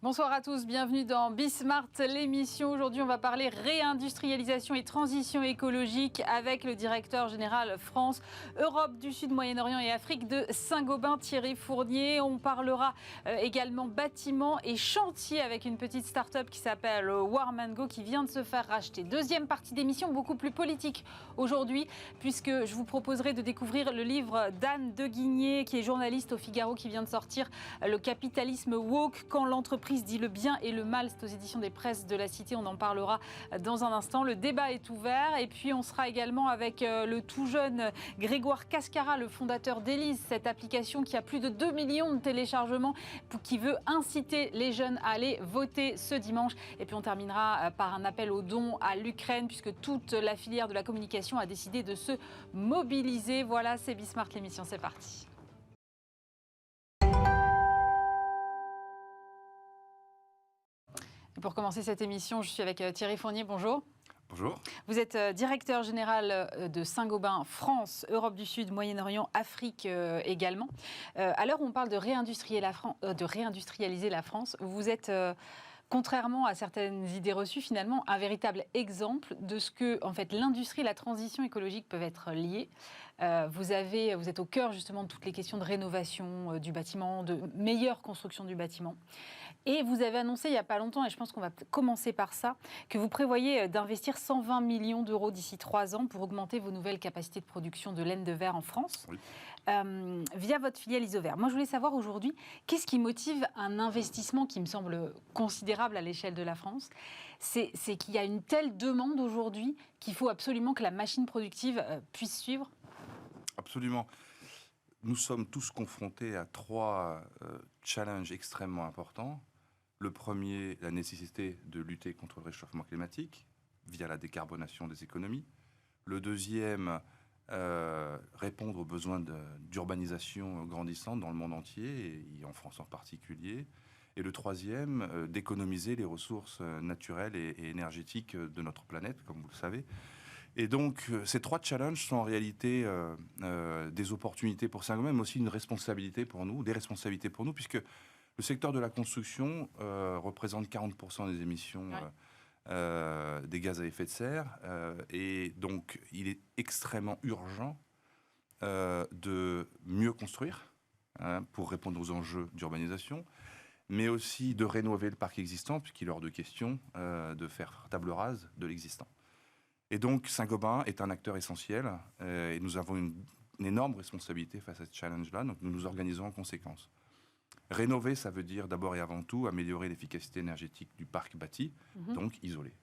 Bonsoir à tous, bienvenue dans Bismart, l'émission. Aujourd'hui, on va parler réindustrialisation et transition écologique avec le directeur général France, Europe du Sud, Moyen-Orient et Afrique de Saint-Gobain, Thierry Fournier. On parlera également bâtiments et chantiers avec une petite start-up qui s'appelle Warm & Go qui vient de se faire racheter. Deuxième partie d'émission, beaucoup plus politique aujourd'hui, puisque je vous proposerai de découvrir le livre d'Anne Deguigné, qui est journaliste au Figaro, qui vient de sortir Le capitalisme woke, quand l'entreprise dit le bien et le mal. C'est aux éditions des Presses de la Cité. On en parlera dans un instant. Le débat est ouvert. Et puis, on sera également avec le tout jeune Grégoire Cascara, le fondateur d'Élise, cette application qui a plus de 2 millions de téléchargements, qui veut inciter les jeunes à aller voter ce dimanche. Et puis, on terminera par un appel aux dons à l'Ukraine, puisque toute la filière de la communication a décidé de se mobiliser. Voilà, c'est Bismart, l'émission. C'est parti. Pour commencer cette émission, je suis avec Thierry Fournier. Bonjour. Bonjour. Vous êtes directeur général de Saint-Gobain France, Europe du Sud, Moyen-Orient, Afrique également. À l'heure où on parle de réindustrialiser la France, vous êtes, contrairement à certaines idées reçues, finalement un véritable exemple de ce que en fait, l'industrie et la transition écologique peuvent être liées. Vous êtes au cœur justement de toutes les questions de rénovation du bâtiment, de meilleure construction du bâtiment. Et vous avez annoncé il n'y a pas longtemps, et je pense qu'on va commencer par ça, que vous prévoyez d'investir 120 millions d'euros d'ici 3 ans pour augmenter vos nouvelles capacités de production de laine de verre en France, oui. Via votre filiale Isover. Moi, je voulais savoir aujourd'hui, qu'est-ce qui motive un investissement qui me semble considérable à l'échelle de la France ? C'est qu'il y a une telle demande aujourd'hui qu'il faut absolument que la machine productive puisse suivre ? Absolument. Nous sommes tous confrontés à 3 challenges extrêmement importants. Le premier, la nécessité de lutter contre le réchauffement climatique via la décarbonation des économies. Le deuxième, répondre aux besoins d'urbanisation grandissante dans le monde entier, et en France en particulier. Et le troisième, d'économiser les ressources naturelles et énergétiques de notre planète, comme vous le savez. Et donc, ces 3 challenges sont en réalité des opportunités pour Saint-Gobain, mais aussi une responsabilité pour nous, des responsabilités pour nous, puisque le secteur de la construction représente 40% des émissions des gaz à effet de serre. Et donc, il est extrêmement urgent de mieux construire pour répondre aux enjeux d'urbanisation, mais aussi de rénover le parc existant, puisqu'il est hors de question de faire table rase de l'existant. Et donc, Saint-Gobain est un acteur essentiel et nous avons une énorme responsabilité face à ce challenge-là, donc nous nous organisons en conséquence. Rénover, ça veut dire d'abord et avant tout améliorer l'efficacité énergétique du parc bâti, donc isolé.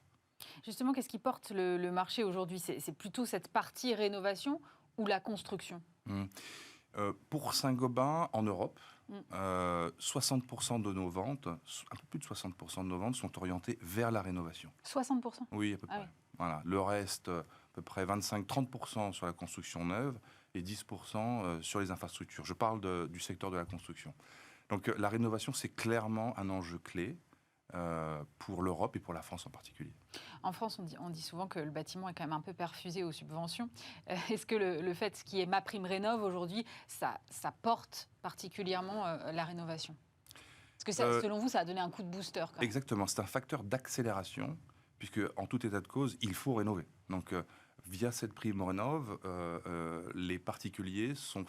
Justement, qu'est-ce qui porte le marché aujourd'hui ? C'est plutôt cette partie rénovation ou la construction ? Pour Saint-Gobain, en Europe, 60% de nos ventes, un peu plus de 60% de nos ventes sont orientées vers la rénovation. 60% ? Oui, à peu près. Oui. Voilà. Le reste, à peu près 25-30% sur la construction neuve et 10% sur les infrastructures. Je parle du secteur de la construction. Donc la rénovation, c'est clairement un enjeu clé pour l'Europe et pour la France en particulier. En France, on dit souvent que le bâtiment est quand même un peu perfusé aux subventions. Est-ce que le fait qu'il y ait MaPrimeRénov' aujourd'hui, ça porte particulièrement la rénovation ? Parce que selon vous, ça a donné un coup de booster quand même. Exactement, c'est un facteur d'accélération, puisque en tout état de cause, il faut rénover. Donc via cette MaPrimeRénov', les particuliers sont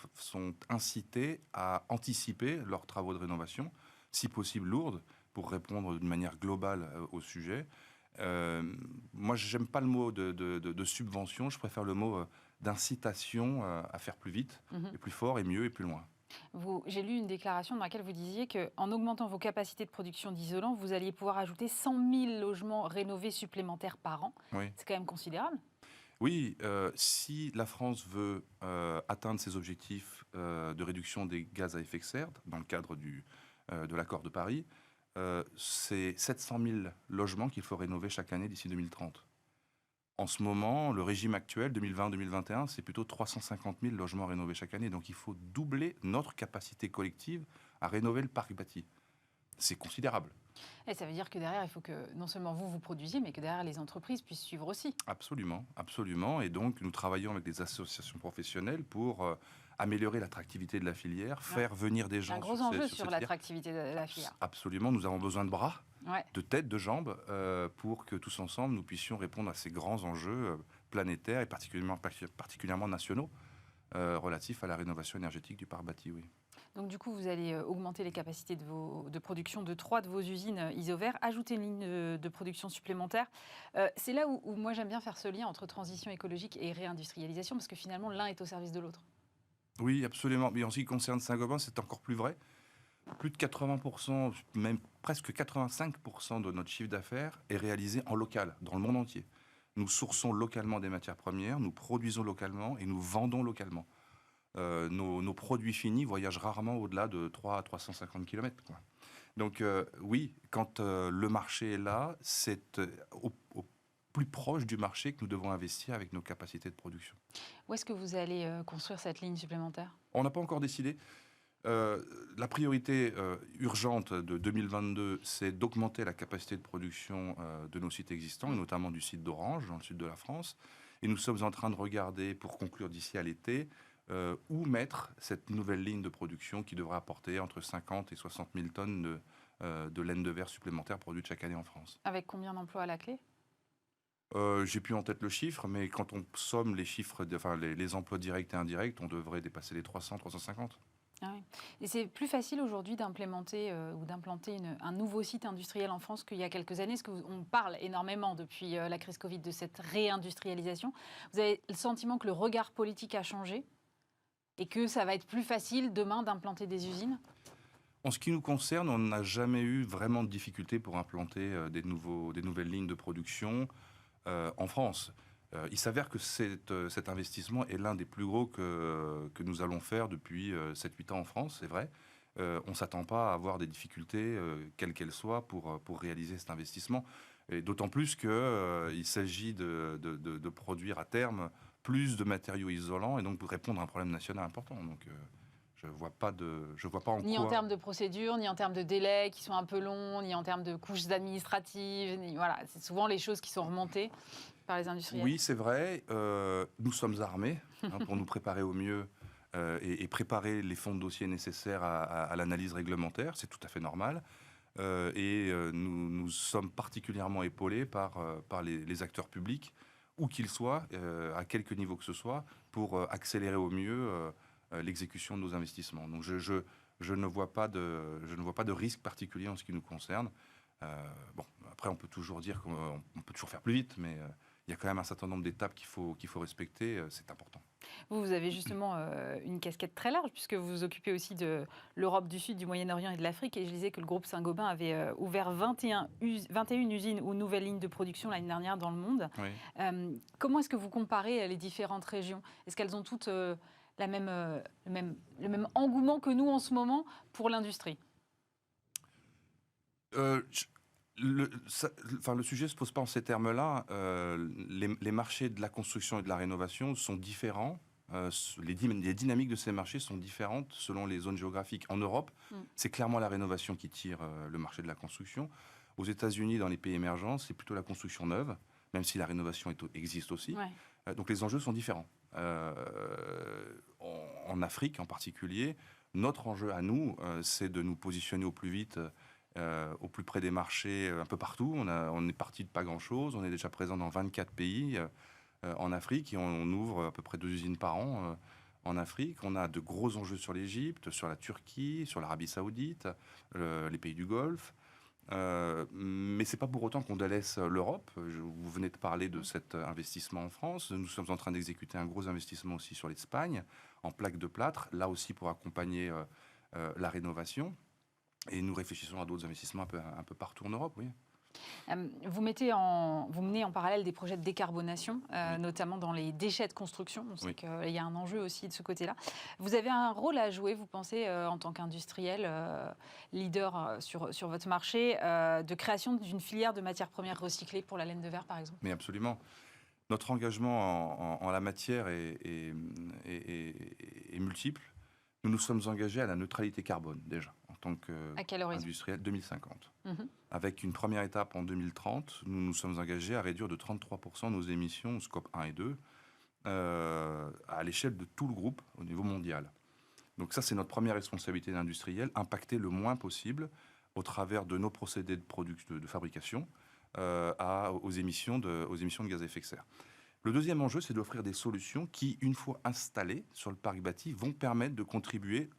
incités à anticiper leurs travaux de rénovation, si possible lourdes, pour répondre d'une manière globale au sujet. Moi, je n'aime pas le mot de subvention, je préfère le mot d'incitation à faire plus vite, et plus fort, et mieux, et plus loin. J'ai lu une déclaration dans laquelle vous disiez qu'en augmentant vos capacités de production d'isolants, vous alliez pouvoir ajouter 100 000 logements rénovés supplémentaires par an. Oui. C'est quand même considérable. Oui, si la France veut atteindre ses objectifs de réduction des gaz à effet de serre, dans le cadre de l'accord de Paris, c'est 700 000 logements qu'il faut rénover chaque année d'ici 2030. En ce moment, le régime actuel, 2020-2021, c'est plutôt 350 000 logements rénovés chaque année. Donc il faut doubler notre capacité collective à rénover le parc bâti. C'est considérable. Et ça veut dire que derrière, il faut que non seulement vous produisiez, mais que derrière les entreprises puissent suivre aussi. Absolument, absolument. Et donc, nous travaillons avec des associations professionnelles pour améliorer l'attractivité de la filière, faire venir des C'est un gens gros sur, enjeu sur sur cette filière. l'attractivité de la filière. Absolument, nous avons besoin de bras, Ouais. de têtes, de jambes, pour que tous ensemble, nous puissions répondre à ces grands enjeux planétaires et particulièrement nationaux relatifs à la rénovation énergétique du parc bâti. Oui. Donc du coup, vous allez augmenter les capacités de production de 3 de vos usines Isover, ajouter une ligne de production supplémentaire. C'est là où moi j'aime bien faire ce lien entre transition écologique et réindustrialisation, parce que finalement l'un est au service de l'autre. Oui, absolument. Mais en ce qui concerne Saint-Gobain, c'est encore plus vrai. Plus de 80%, même presque 85% de notre chiffre d'affaires est réalisé en local, dans le monde entier. Nous sourçons localement des matières premières, nous produisons localement et nous vendons localement. Nos produits finis voyagent rarement au-delà de 3 à 350 km. Donc oui, quand le marché est là, c'est au plus proche du marché que nous devons investir avec nos capacités de production. Où est-ce que vous allez construire cette ligne supplémentaire ? On n'a pas encore décidé. La priorité urgente de 2022, c'est d'augmenter la capacité de production de nos sites existants, et notamment du site d'Orange, dans le sud de la France. Et nous sommes en train de regarder, pour conclure d'ici à l'été, où mettre cette nouvelle ligne de production qui devrait apporter entre 50 et 60 000 tonnes de laine de verre supplémentaire produite chaque année en France. Avec combien d'emplois à la clé ? J'ai plus en tête le chiffre, mais quand on somme les chiffres, les emplois directs et indirects, on devrait dépasser les 300, 350. Ah oui. Et c'est plus facile aujourd'hui d'implémenter ou d'implanter un nouveau site industriel en France qu'il y a quelques années, parce qu'on parle énormément depuis la crise Covid de cette réindustrialisation. Vous avez le sentiment que le regard politique a changé et que ça va être plus facile demain d'implanter des usines ? En ce qui nous concerne, on n'a jamais eu vraiment de difficultés pour implanter des nouvelles lignes de production en France. Il s'avère que cet investissement est l'un des plus gros que nous allons faire depuis 7-8 ans en France, c'est vrai. On ne s'attend pas à avoir des difficultés, quelles qu'elles soient, pour réaliser cet investissement. Et d'autant plus qu'il s'agit de produire à terme plus de matériaux isolants et donc pour répondre à un problème national important. Donc, je ne vois pas en Ni quoi... en termes de procédures, ni en termes de délais qui sont un peu longs, ni en termes de couches administratives. Voilà, c'est souvent les choses qui sont remontées par les industriels. Oui, c'est vrai. Nous sommes armés pour nous préparer au mieux et préparer les fonds de dossier nécessaires à l'analyse réglementaire. C'est tout à fait normal. Nous sommes particulièrement épaulés par les acteurs publics, où qu'ils soient, à quelque niveau que ce soit, pour accélérer au mieux l'exécution de nos investissements. Donc je ne vois pas de risque particulier en ce qui nous concerne. Bon, après, on peut toujours dire qu'on peut toujours faire plus vite, mais il y a quand même un certain nombre d'étapes qu'il faut respecter. C'est important. Vous avez justement une casquette très large, puisque vous vous occupez aussi de l'Europe du Sud, du Moyen-Orient et de l'Afrique. Et je disais que le groupe Saint-Gobain avait ouvert 21 usines ou nouvelles lignes de production l'année dernière dans le monde. Oui. Comment est-ce que vous comparez les différentes régions ? Est-ce qu'elles ont toutes le même engouement que nous en ce moment pour l'industrie ? Le sujet ne se pose pas en ces termes-là. Les marchés de la construction et de la rénovation sont différents. Les dynamiques de ces marchés sont différentes selon les zones géographiques. En Europe, c'est clairement la rénovation qui tire le marché de la construction. Aux États-Unis, dans les pays émergents, c'est plutôt la construction neuve, même si la rénovation existe aussi. Ouais. Donc les enjeux sont différents. En Afrique en particulier, notre enjeu à nous, c'est de nous positionner au plus vite au plus près des marchés un peu partout. On est parti de pas grand-chose. On est déjà présent dans 24 pays en Afrique et on ouvre à peu près 2 usines par an en Afrique. On a de gros enjeux sur l'Égypte, sur la Turquie, sur l'Arabie Saoudite, les pays du Golfe. Mais ce n'est pas pour autant qu'on délaisse l'Europe. Vous venez de parler de cet investissement en France. Nous sommes en train d'exécuter un gros investissement aussi sur l'Espagne, en plaques de plâtre, là aussi pour accompagner la rénovation. Et nous réfléchissons à d'autres investissements un peu partout en Europe, oui. Vous menez en parallèle des projets de décarbonation, oui. Notamment dans les déchets de construction. On sait qu'il y a un enjeu aussi de ce côté-là. Vous avez un rôle à jouer, vous pensez, en tant qu'industriel, leader sur votre marché, de création d'une filière de matières premières recyclées pour la laine de verre, par exemple ? Mais absolument. Notre engagement en la matière est multiple. Nous nous sommes engagés à la neutralité carbone, déjà, tant À quel horizon? qu'industriel, 2050. Mhm. Avec une première étape en 2030, nous nous sommes engagés à réduire de 33% nos émissions, scope 1 et 2, à l'échelle de tout le groupe au niveau mondial. Donc ça, c'est notre première responsabilité d'industriel, impacter le moins possible au travers de nos procédés de fabrication aux émissions de gaz à effet de serre. Le deuxième enjeu, c'est d'offrir des solutions qui, une fois installées sur le parc bâti, vont permettre de contribuer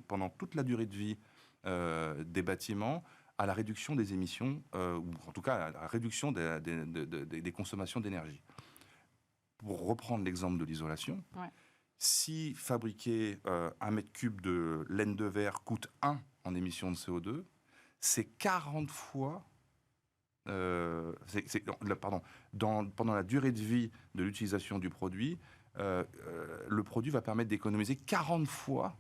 pendant toute la durée de vie des bâtiments à la réduction des émissions, ou en tout cas à la réduction des consommations d'énergie. Pour reprendre l'exemple de l'isolation, si fabriquer 1 mètre cube de laine de verre coûte 1 en émissions de CO2, c'est 40 fois... pendant la durée de vie de l'utilisation du produit, le produit va permettre d'économiser 40 fois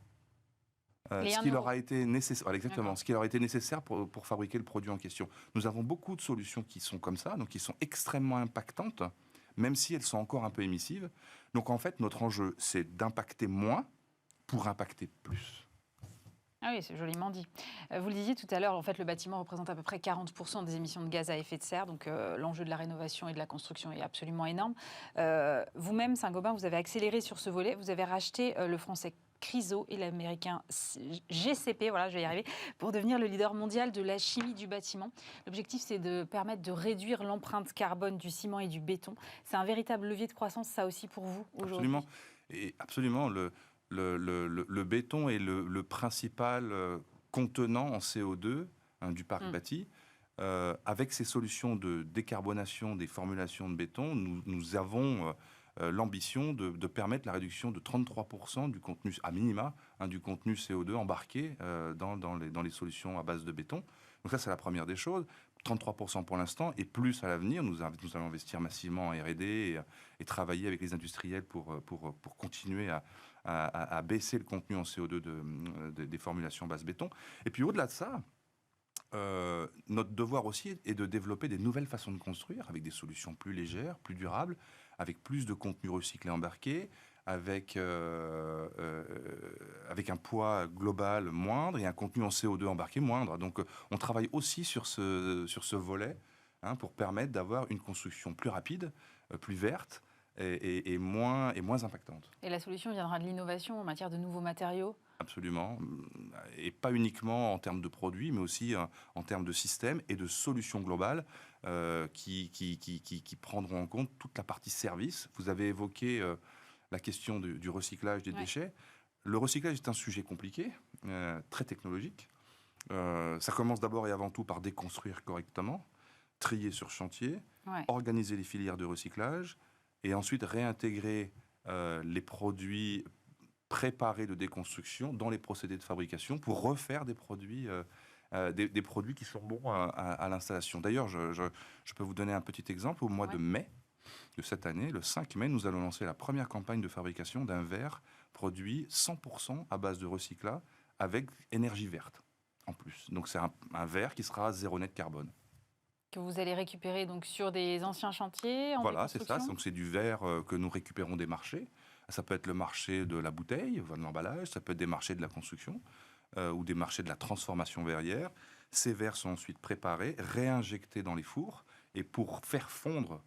ce qui leur a été nécessaire. Voilà, exactement, ce qui leur a été nécessaire pour fabriquer le produit en question. Nous avons beaucoup de solutions qui sont comme ça, donc qui sont extrêmement impactantes, même si elles sont encore un peu émissives. Donc en fait, notre enjeu, c'est d'impacter moins pour impacter plus. Ah oui, c'est joliment dit. Vous le disiez tout à l'heure, en fait, le bâtiment représente à peu près 40% des émissions de gaz à effet de serre, donc l'enjeu de la rénovation et de la construction est absolument énorme. Vous-même, Saint-Gobain, vous avez accéléré sur ce volet, vous avez racheté le français Chryso et l'américain GCP, voilà, je vais y arriver, pour devenir le leader mondial de la chimie du bâtiment. L'objectif, c'est de permettre de réduire l'empreinte carbone du ciment et du béton. C'est un véritable levier de croissance, ça aussi, pour vous, aujourd'hui? Absolument. Et absolument, le béton est le principal contenant en CO2 du parc bâti. Avec ces solutions de décarbonation des formulations de béton, nous avons l'ambition de permettre la réduction de 33% du contenu, à minima, du contenu CO2 embarqué dans les solutions à base de béton. Donc ça, c'est la première des choses. 33% pour l'instant, et plus à l'avenir. Nous allons investir massivement en R&D et travailler avec les industriels pour continuer à baisser le contenu en CO2 des formulations base béton. Et puis au-delà de ça, notre devoir aussi est de développer des nouvelles façons de construire avec des solutions plus légères, plus durables, avec plus de contenu recyclé embarqué, avec un poids global moindre et un contenu en CO2 embarqué moindre. Donc on travaille aussi sur ce volet pour permettre d'avoir une construction plus rapide, plus verte et moins impactante. Et la solution viendra de l'innovation en matière de nouveaux matériaux? Absolument. Et pas uniquement en termes de produits, mais aussi en termes de systèmes et de solutions globales qui prendront en compte toute la partie service. Vous avez évoqué la question du recyclage des déchets. Le recyclage est un sujet compliqué, très technologique. Ça commence d'abord et avant tout par déconstruire correctement, trier sur chantier, organiser les filières de recyclage et ensuite réintégrer les produits préparés de déconstruction dans les procédés de fabrication pour refaire des produits qui sont bons à l'installation. D'ailleurs, je peux vous donner un petit exemple. Au mois de mai de cette année, le 5 mai, nous allons lancer la première campagne de fabrication d'un verre produit 100% à base de recyclage avec énergie verte en plus. Donc c'est un verre qui sera zéro net carbone. Que vous allez récupérer donc sur des anciens chantiers en Voilà, c'est ça. déconstruction? Donc c'est du verre que nous récupérons des marchés. Ça peut être le marché de la bouteille, de l'emballage, ça peut être des marchés de la construction ou des marchés de la transformation verrière. Ces verres sont ensuite préparés, réinjectés dans les fours. Et pour faire fondre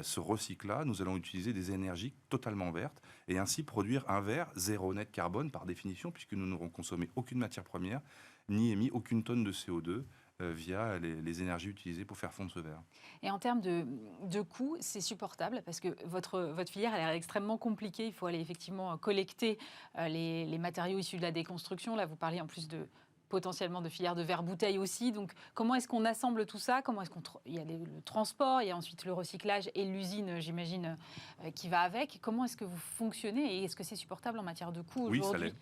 ce recyclage, nous allons utiliser des énergies totalement vertes et ainsi produire un verre zéro net carbone par définition, puisque nous n'aurons consommé aucune matière première, ni émis aucune tonne de CO2 via les énergies utilisées pour faire fondre ce verre. Et en termes de coûts, c'est supportable parce que votre filière elle est extrêmement compliquée. Il faut aller effectivement collecter les matériaux issus de la déconstruction. Là, vous parliez en plus potentiellement de filière de verre bouteille aussi. Donc, comment est-ce qu'on assemble tout ça? Comment est-ce il y a le transport, il y a ensuite le recyclage et l'usine, j'imagine, qui va avec. Comment est-ce que vous fonctionnez et est-ce que c'est supportable en matière de coûts aujourd'hui? Oui, ça l'est.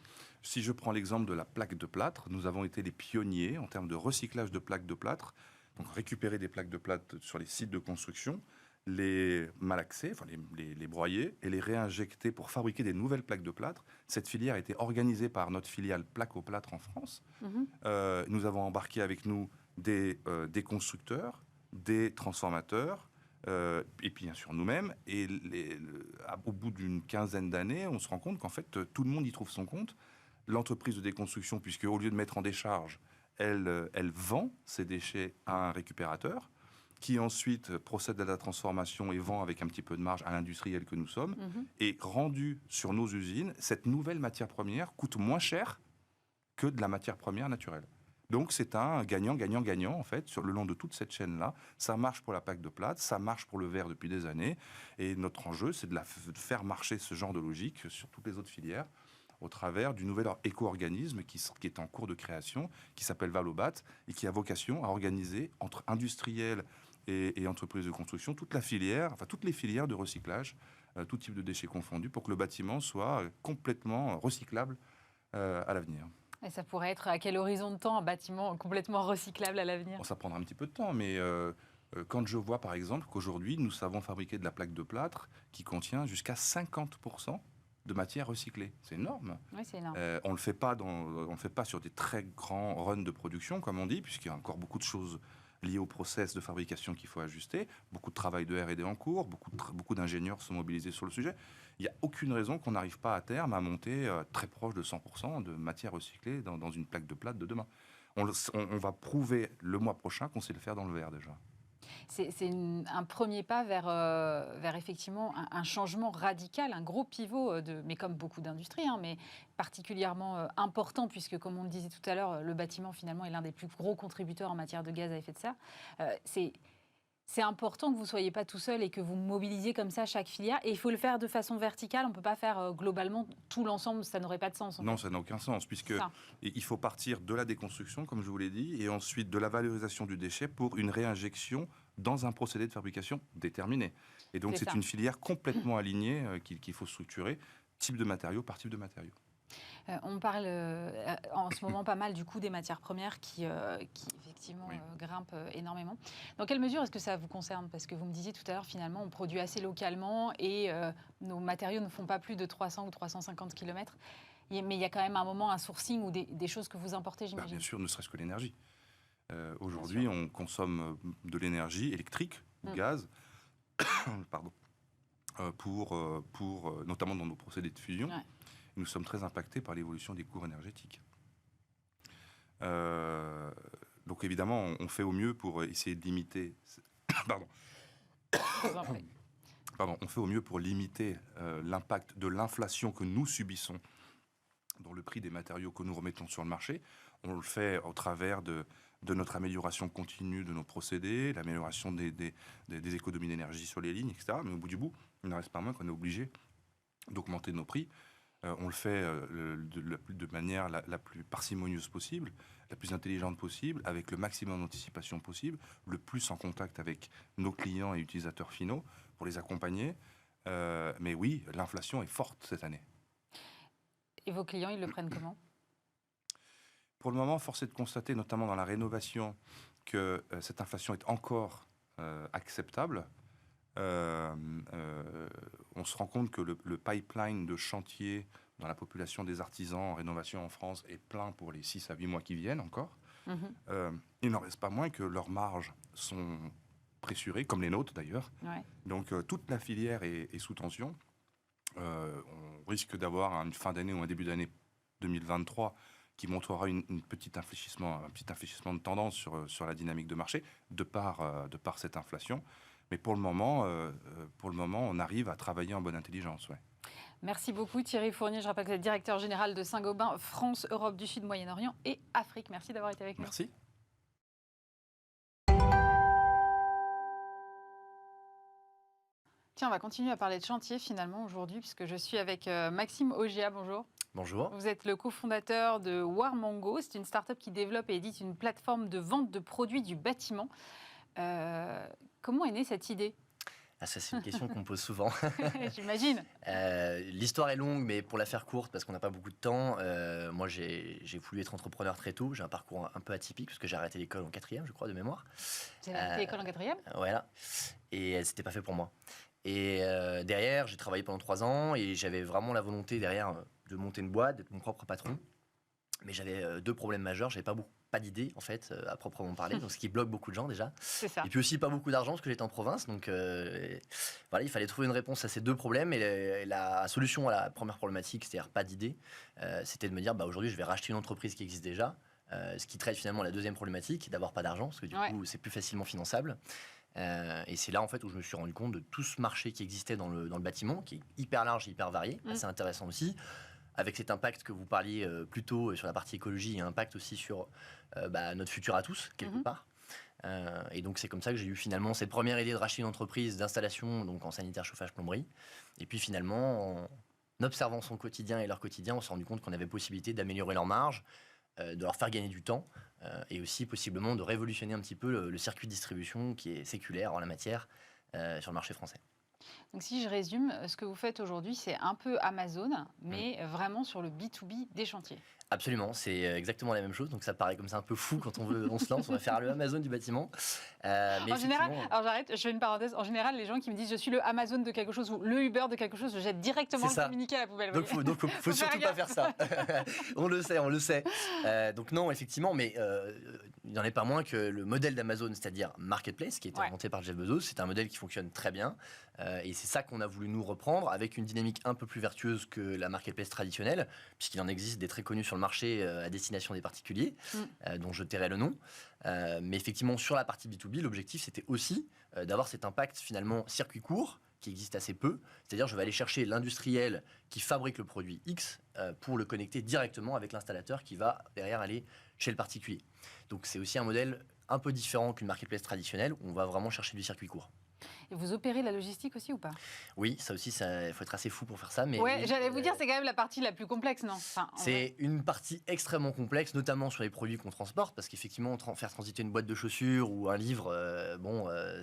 Si je prends l'exemple de la plaque de plâtre, nous avons été les pionniers en termes de recyclage de plaques de plâtre. Donc, récupérer des plaques de plâtre sur les sites de construction, les malaxer, enfin les broyer et les réinjecter pour fabriquer des nouvelles plaques de plâtre. Cette filière a été organisée par notre filiale Plaque au Plâtre en France. Nous avons embarqué avec nous des constructeurs, des transformateurs, et puis bien sûr nous-mêmes. Et au bout d'une quinzaine d'années, on se rend compte qu'en fait, tout le monde y trouve son compte. L'entreprise de déconstruction, puisque au lieu de mettre en décharge, elle vend ces déchets à un récupérateur qui ensuite procède à la transformation et vend avec un petit peu de marge à l'industriel que nous sommes. Et rendu sur nos usines, cette nouvelle matière première coûte moins cher que de la matière première naturelle. Donc c'est un gagnant-gagnant-gagnant en fait sur le long de toute cette chaîne-là. Ça marche pour la plaque de plate, ça marche pour le verre depuis des années. Et notre enjeu, c'est de faire marcher ce genre de logique sur toutes les autres filières au travers du nouvel éco-organisme qui est en cours de création, qui s'appelle Valobat et qui a vocation à organiser entre industriels et entreprises de construction toute la filière, enfin toutes les filières de recyclage, tout type de déchets confondus, pour que le bâtiment soit complètement recyclable à l'avenir. Et ça pourrait être à quel horizon de temps un bâtiment complètement recyclable à l'avenir? Bon, ça prendra un petit peu de temps, mais quand je vois par exemple qu'aujourd'hui nous savons fabriquer de la plaque de plâtre qui contient jusqu'à 50% de matière recyclée, c'est énorme. Oui, c'est énorme. On le fait pas sur des très grands runs de production, comme on dit, puisqu'il y a encore beaucoup de choses liées au process de fabrication qu'il faut ajuster, beaucoup de travail de R&D en cours, beaucoup d'ingénieurs sont mobilisés sur le sujet. Il n'y a aucune raison qu'on n'arrive pas à terme à monter très proche de 100% de matière recyclée dans une plaque de plâtre de demain. On va prouver le mois prochain qu'on sait le faire dans le verre déjà. C'est un premier pas vers effectivement un changement radical, un gros pivot, mais comme beaucoup d'industries, mais particulièrement important, puisque comme on le disait tout à l'heure, le bâtiment finalement est l'un des plus gros contributeurs en matière de gaz à effet de serre. C'est important que vous ne soyez pas tout seul et que vous mobilisiez comme ça chaque filière. Et il faut le faire de façon verticale. On ne peut pas faire globalement tout l'ensemble. Ça n'aurait pas de sens. Non, ça n'a aucun sens, puisqu'il faut partir de la déconstruction, comme je vous l'ai dit, et ensuite de la valorisation du déchet pour une réinjection dans un procédé de fabrication déterminé. Et donc, c'est une filière complètement alignée qu'il faut structurer, type de matériau par type de matériau. On parle en ce moment pas mal du coût des matières premières qui effectivement grimpe énormément. Dans quelle mesure est-ce que ça vous concerne? Parce que vous me disiez tout à l'heure, finalement, on produit assez localement et nos matériaux ne font pas plus de 300 ou 350 km. Mais il y a quand même un moment, un sourcing ou des choses que vous importez, j'imagine. Bien sûr, ne serait-ce que l'énergie. Aujourd'hui, on consomme de l'énergie électrique, ou gaz, pardon, notamment dans nos procédés de fusion. Ouais. Nous sommes très impactés par l'évolution des cours énergétiques. Donc évidemment, on fait au mieux pour essayer de limiter... Pardon. On fait au mieux pour limiter l'impact de l'inflation que nous subissons dans le prix des matériaux que nous remettons sur le marché. On le fait au travers de notre amélioration continue de nos procédés, l'amélioration des économies d'énergie sur les lignes, etc. Mais au bout du bout, il ne reste pas moins qu'on est obligé d'augmenter nos prix. On le fait de manière la plus parcimonieuse possible, la plus intelligente possible, avec le maximum d'anticipation possible, le plus en contact avec nos clients et utilisateurs finaux pour les accompagner. Mais oui, l'inflation est forte cette année. Et vos clients, ils le prennent comment ? Pour le moment, force est de constater, notamment dans la rénovation, que cette inflation est encore acceptable. On se rend compte que le pipeline de chantier dans la population des artisans en rénovation en France est plein pour les 6 à 8 mois qui viennent encore. Il n'en reste pas moins que leurs marges sont pressurées, comme les nôtres d'ailleurs. Ouais. Donc toute la filière est sous tension. On risque d'avoir une fin d'année ou un début d'année 2023 qui montrera un petit infléchissement de tendance sur la dynamique de marché de par cette inflation. Mais pour le moment, on arrive à travailler en bonne intelligence. Ouais. Merci beaucoup Thierry Fournier. Je rappelle que vous êtes directeur général de Saint-Gobain, France, Europe du Sud, Moyen-Orient et Afrique. Merci d'avoir été avec nous. Merci. Tiens, on va continuer à parler de chantier finalement aujourd'hui, puisque je suis avec Maxime Ogea. Bonjour. Bonjour. Vous êtes le cofondateur de Warmango. C'est une start-up qui développe et édite une plateforme de vente de produits du bâtiment. Comment est née cette idée ? Ça, c'est une question qu'on me pose souvent. J'imagine. L'histoire est longue, mais pour la faire courte, parce qu'on n'a pas beaucoup de temps, moi, j'ai voulu être entrepreneur très tôt. J'ai un parcours un peu atypique, parce que j'ai arrêté l'école en 4e, je crois, de mémoire. Vous avez arrêté l'école en 4e ? Voilà. Et c'était pas fait pour moi. Et derrière, j'ai travaillé pendant 3 ans, et j'avais vraiment la volonté derrière de monter une boîte, d'être mon propre patron. Mais j'avais 2 problèmes majeurs. J'avais pas d'idée, en fait, à proprement parler, donc ce qui bloque beaucoup de gens déjà. C'est ça. Et puis aussi pas beaucoup d'argent, parce que j'étais en province, donc voilà, il fallait trouver une réponse à ces 2 problèmes. Et la solution à la première problématique, c'est-à-dire pas d'idée, c'était de me dire, aujourd'hui, je vais racheter une entreprise qui existe déjà, ce qui traite finalement la deuxième problématique, d'avoir pas d'argent, parce que du coup, c'est plus facilement finançable. Et c'est là en fait où je me suis rendu compte de tout ce marché qui existait dans le bâtiment, qui est hyper large, hyper varié, assez intéressant aussi, avec cet impact que vous parliez plus tôt sur la partie écologie et impact aussi sur notre futur à tous, quelque part. Et donc c'est comme ça que j'ai eu finalement cette première idée de racheter une entreprise d'installation donc en sanitaire, chauffage, plomberie. Et puis finalement, en observant son quotidien et leur quotidien, on s'est rendu compte qu'on avait possibilité d'améliorer leur marge, de leur faire gagner du temps et aussi possiblement de révolutionner un petit peu le circuit de distribution qui est séculaire en la matière sur le marché français. Donc si je résume, ce que vous faites aujourd'hui, c'est un peu Amazon, mais vraiment sur le B2B des chantiers. Absolument, c'est exactement la même chose. Donc ça paraît comme ça un peu fou quand on se lance, on va faire le Amazon du bâtiment. Mais en général, alors j'arrête, je fais une parenthèse. En général, les gens qui me disent je suis le Amazon de quelque chose ou le Uber de quelque chose, je jette directement le communiqué à la poubelle. Donc faut surtout pas faire ça. On le sait. Donc non, effectivement, mais il n'en est pas moins que le modèle d'Amazon, c'est-à-dire Marketplace, qui a été inventé par Jeff Bezos, c'est un modèle qui fonctionne très bien. Et c'est ça qu'on a voulu nous reprendre avec une dynamique un peu plus vertueuse que la Marketplace traditionnelle, puisqu'il en existe des très connus sur le marché à destination des particuliers, dont je tairai le nom. Mais effectivement, sur la partie B2B, l'objectif, c'était aussi d'avoir cet impact finalement circuit court, qui existe assez peu. C'est-à-dire, je vais aller chercher l'industriel qui fabrique le produit X pour le connecter directement avec l'installateur qui va derrière aller chez le particulier. Donc, c'est aussi un modèle un peu différent qu'une marketplace traditionnelle où on va vraiment chercher du circuit court. Et vous opérez la logistique aussi ou pas? Oui, ça aussi, il faut être assez fou pour faire ça. Mais ouais, oui, j'allais vous dire, c'est quand même la partie la plus complexe, non? C'est une partie extrêmement complexe, notamment sur les produits qu'on transporte, parce qu'effectivement, faire transiter une boîte de chaussures ou un livre,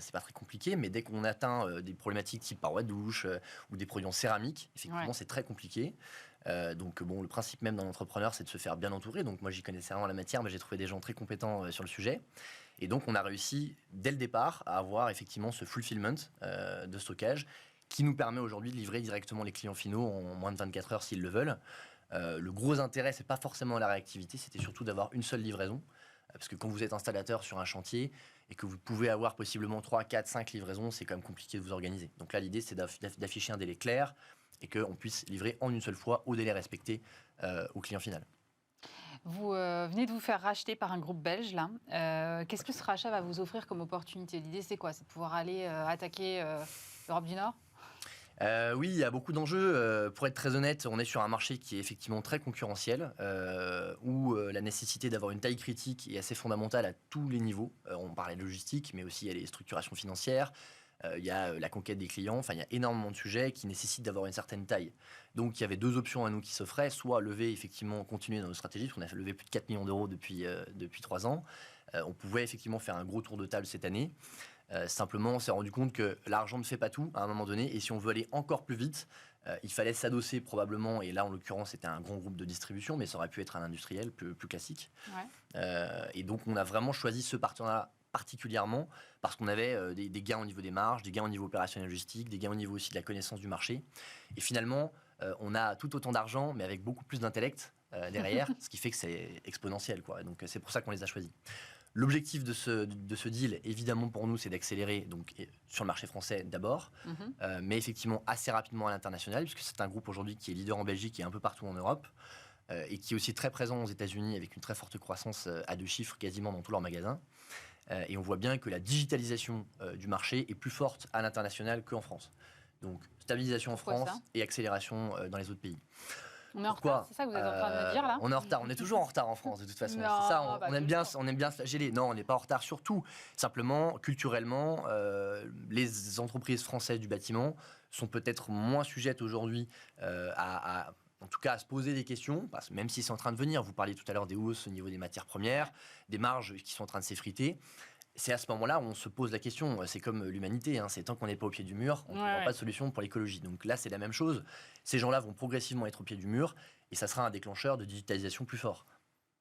c'est pas très compliqué, mais dès qu'on atteint des problématiques type paroi de douche ou des produits en céramique, effectivement, c'est très compliqué. Donc le principe même d'un entrepreneur, c'est de se faire bien entourer. Donc moi, j'y connaissais rien en la matière, mais j'ai trouvé des gens très compétents sur le sujet. Et donc, on a réussi, dès le départ, à avoir effectivement ce fulfillment de stockage qui nous permet aujourd'hui de livrer directement les clients finaux en moins de 24 heures s'ils le veulent. Le gros intérêt, c'est pas forcément la réactivité, c'était surtout d'avoir une seule livraison. Parce que quand vous êtes installateur sur un chantier et que vous pouvez avoir possiblement 3, 4, 5 livraisons, c'est quand même compliqué de vous organiser. Donc là, l'idée, c'est d'afficher un délai clair et qu'on puisse livrer en une seule fois au délai respecté au client final. Vous venez de vous faire racheter par un groupe belge, là. Qu'est-ce que ce rachat va vous offrir comme opportunité? L'idée, c'est quoi? C'est de pouvoir aller attaquer l'Europe du Nord? Oui, il y a beaucoup d'enjeux. Pour être très honnête, on est sur un marché qui est effectivement très concurrentiel, où la nécessité d'avoir une taille critique est assez fondamentale à tous les niveaux. On parlait de logistique, mais aussi il y a les structurations financières, il y a la conquête des clients. Enfin, il y a énormément de sujets qui nécessitent d'avoir une certaine taille. Donc, il y avait deux options à nous qui s'offraient. Soit lever, effectivement, continuer dans nos stratégies, parce qu'on a fait lever plus de 4 millions d'euros depuis 3 ans. On pouvait effectivement faire un gros tour de table cette année. Simplement, on s'est rendu compte que l'argent ne fait pas tout à un moment donné. Et si on veut aller encore plus vite, il fallait s'adosser probablement. Et là, en l'occurrence, c'était un grand groupe de distribution, mais ça aurait pu être un industriel plus classique. Et donc, on a vraiment choisi ce partenariat particulièrement parce qu'on avait des gains au niveau des marges, des gains au niveau opérationnel logistique, des gains au niveau aussi de la connaissance du marché. Et finalement, on a tout autant d'argent, mais avec beaucoup plus d'intellect derrière, ce qui fait que c'est exponentiel, quoi. Donc, c'est pour ça qu'on les a choisis. L'objectif de ce deal, évidemment pour nous, c'est d'accélérer donc, sur le marché français d'abord, mais effectivement assez rapidement à l'international, puisque c'est un groupe aujourd'hui qui est leader en Belgique et un peu partout en Europe, et qui est aussi très présent aux États-Unis avec une très forte croissance à 2 chiffres quasiment dans tous leurs magasins. Et on voit bien que la digitalisation du marché est plus forte à l'international qu'en France. Donc stabilisation en France et accélération dans les autres pays. On est en retard, c'est ça que vous êtes en train de me dire là? On est en retard, on est toujours en retard en France de toute façon. Non, c'est ça, on aime bien se flageller. Non, on n'est pas en retard surtout. Simplement, culturellement, les entreprises françaises du bâtiment sont peut-être moins sujettes aujourd'hui en tout cas à se poser des questions, parce que même si c'est en train de venir, vous parliez tout à l'heure des hausses au niveau des matières premières, des marges qui sont en train de s'effriter. C'est à ce moment-là où on se pose la question. C'est comme l'humanité, c'est tant qu'on n'est pas au pied du mur, on ne trouvera pas de solution pour l'écologie. Donc là, c'est la même chose. Ces gens-là vont progressivement être au pied du mur et ça sera un déclencheur de digitalisation plus fort.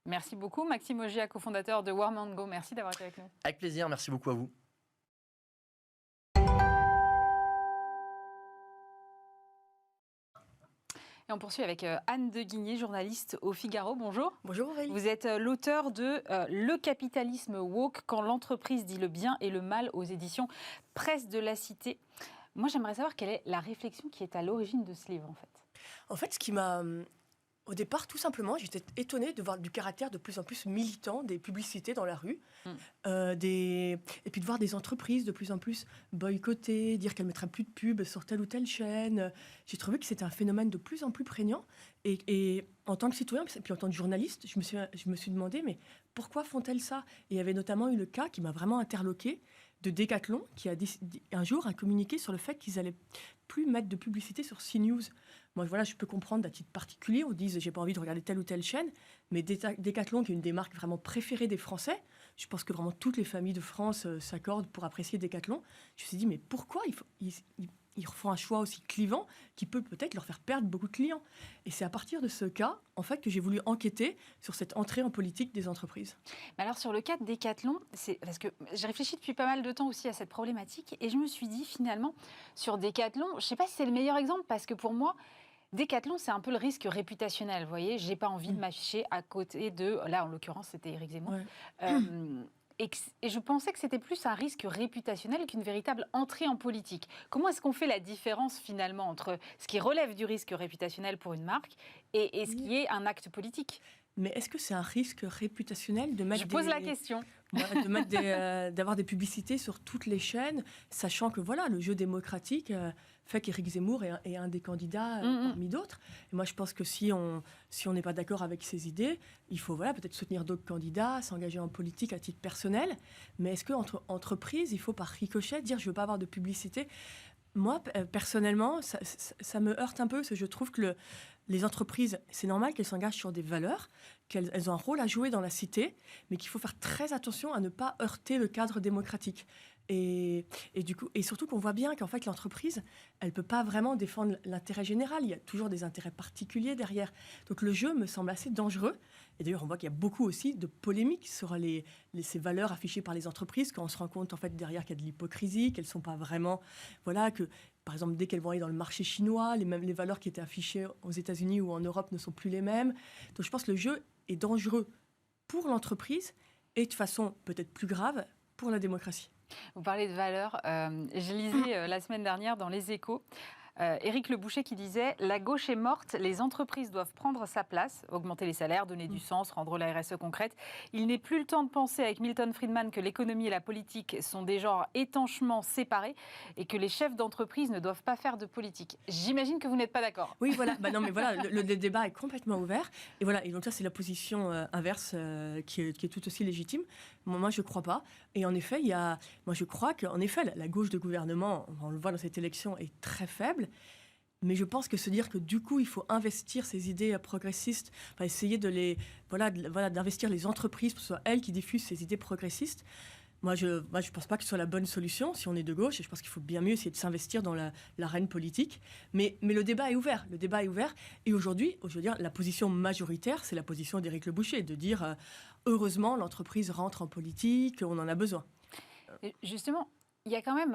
Merci beaucoup, Maxime Augier, cofondateur de Warm & Go. Merci d'avoir été avec nous. Avec plaisir, merci beaucoup à vous. Et on poursuit avec Anne Deguigné, journaliste au Figaro. Bonjour. Bonjour Aurélie. Vous êtes l'auteur de Le capitalisme woke, quand l'entreprise dit le bien et le mal aux éditions Presse de la Cité. Moi, j'aimerais savoir quelle est la réflexion qui est à l'origine de ce livre, en fait. En fait, ce qui m'a Au départ, tout simplement, j'étais étonnée de voir du caractère de plus en plus militant des publicités dans la rue, et puis de voir des entreprises de plus en plus boycotter, dire qu'elles ne mettraient plus de pub sur telle ou telle chaîne. J'ai trouvé que c'était un phénomène de plus en plus prégnant. Et en tant que citoyen, puis en tant que journaliste, je me suis demandé, mais pourquoi font-elles ça? Et il y avait notamment eu le cas qui m'a vraiment interloquée de Decathlon, qui a un jour communiqué sur le fait qu'ils allaient plus mettre de publicité sur CNews. Moi, voilà, je peux comprendre à titre particulier, on dise j'ai pas envie de regarder telle ou telle chaîne, mais Decathlon, qui est une des marques vraiment préférées des Français, je pense que vraiment toutes les familles de France s'accordent pour apprécier Decathlon. Je me suis dit, mais pourquoi ils font un choix aussi clivant qui peut peut-être leur faire perdre beaucoup de clients? Et c'est à partir de ce cas, en fait, que j'ai voulu enquêter sur cette entrée en politique des entreprises. Mais alors, sur le cas de Decathlon, c'est parce que j'ai réfléchi depuis pas mal de temps aussi à cette problématique et je me suis dit, finalement, sur Decathlon, je ne sais pas si c'est le meilleur exemple parce que pour moi, Decathlon, c'est un peu le risque réputationnel, vous voyez. J'ai pas envie de m'afficher à côté de... Là, en l'occurrence, c'était Éric Zemmour. Ouais. Et je pensais que c'était plus un risque réputationnel qu'une véritable entrée en politique. Comment est-ce qu'on fait la différence, finalement, entre ce qui relève du risque réputationnel pour une marque et ce qui est un acte politique? Mais est-ce que c'est un risque réputationnel de mettre Je pose la question. De mettre d'avoir des publicités sur toutes les chaînes, sachant que voilà, le jeu démocratique fait qu'Éric Zemmour est un des candidats parmi d'autres. Et moi, je pense que si on n'est pas d'accord avec ses idées, il faut peut-être soutenir d'autres candidats, s'engager en politique à titre personnel. Mais est-ce qu'entre entreprises, il faut par ricochet dire je ne veux pas avoir de publicité? Moi, personnellement, ça me heurte un peu, parce que je trouve que les entreprises, c'est normal qu'elles s'engagent sur des valeurs, qu'elles ont un rôle à jouer dans la cité, mais qu'il faut faire très attention à ne pas heurter le cadre démocratique. Et surtout qu'on voit bien qu'en fait, l'entreprise, elle ne peut pas vraiment défendre l'intérêt général. Il y a toujours des intérêts particuliers derrière. Donc le jeu me semble assez dangereux. Et d'ailleurs, on voit qu'il y a beaucoup aussi de polémiques sur ces valeurs affichées par les entreprises, quand on se rend compte en fait derrière qu'il y a de l'hypocrisie, qu'elles ne sont pas vraiment... Voilà, que par exemple, dès qu'elles vont aller dans le marché chinois, les valeurs qui étaient affichées aux États-Unis ou en Europe ne sont plus les mêmes. Donc je pense que le jeu est dangereux pour l'entreprise et de façon peut-être plus grave pour la démocratie. Vous parlez de valeurs. Je lisais la semaine dernière dans Les Échos Éric Le Boucher qui disait « La gauche est morte, les entreprises doivent prendre sa place, augmenter les salaires, donner du sens, rendre la RSE concrète. Il n'est plus le temps de penser avec Milton Friedman que l'économie et la politique sont des genres étanchement séparés et que les chefs d'entreprise ne doivent pas faire de politique. » J'imagine que vous n'êtes pas d'accord. Oui, voilà. Non, mais voilà, le débat est complètement ouvert. Et voilà. Et donc ça, c'est la position inverse qui est tout aussi légitime. Moi, je ne crois pas. Et en effet, moi, je crois qu'en effet, la gauche de gouvernement, on le voit dans cette élection, est très faible. Mais je pense que se dire que du coup, il faut investir ces idées progressistes, essayer d'investir les entreprises pour que ce soit elles qui diffusent ces idées progressistes, moi, je ne pense pas que ce soit la bonne solution si on est de gauche. Et je pense qu'il faut bien mieux essayer de s'investir dans l'arène politique. Mais le débat est ouvert. Le débat est ouvert. Et aujourd'hui, je veux dire, la position majoritaire, c'est la position d'Éric Le Boucher, de dire heureusement, l'entreprise rentre en politique, on en a besoin. Et justement, il y a quand même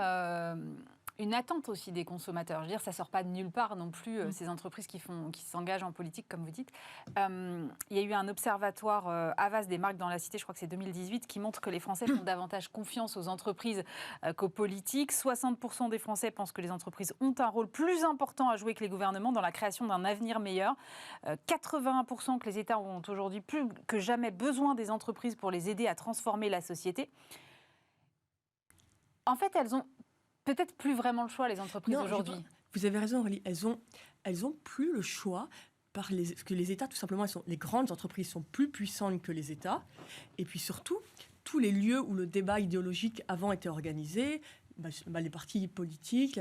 une attente aussi des consommateurs. Je veux dire, ça ne sort pas de nulle part non plus, ces entreprises qui s'engagent en politique, comme vous dites. Il y a eu un observatoire Havas des marques dans la cité, je crois que c'est 2018, qui montre que les Français font davantage confiance aux entreprises qu'aux politiques. 60% des Français pensent que les entreprises ont un rôle plus important à jouer que les gouvernements dans la création d'un avenir meilleur. 81% que les États ont aujourd'hui plus que jamais besoin des entreprises pour les aider à transformer la société. En fait, elles ont peut-être plus vraiment le choix, les entreprises aujourd'hui. Vous avez raison, Aurélie. Elles ont plus le choix parce que les États, tout simplement, les grandes entreprises sont plus puissantes que les États. Et puis surtout, tous les lieux où le débat idéologique avant était organisé, les partis politiques,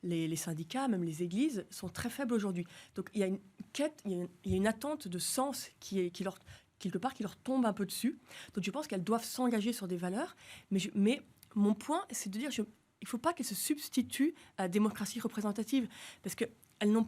les syndicats, même les églises, sont très faibles aujourd'hui. Donc il y a une quête, il y a une attente de sens qui leur tombe un peu dessus. Donc je pense qu'elles doivent s'engager sur des valeurs. Mais mon point, c'est de dire... Il ne faut pas qu'elles se substituent à la démocratie représentative, parce qu'elles ne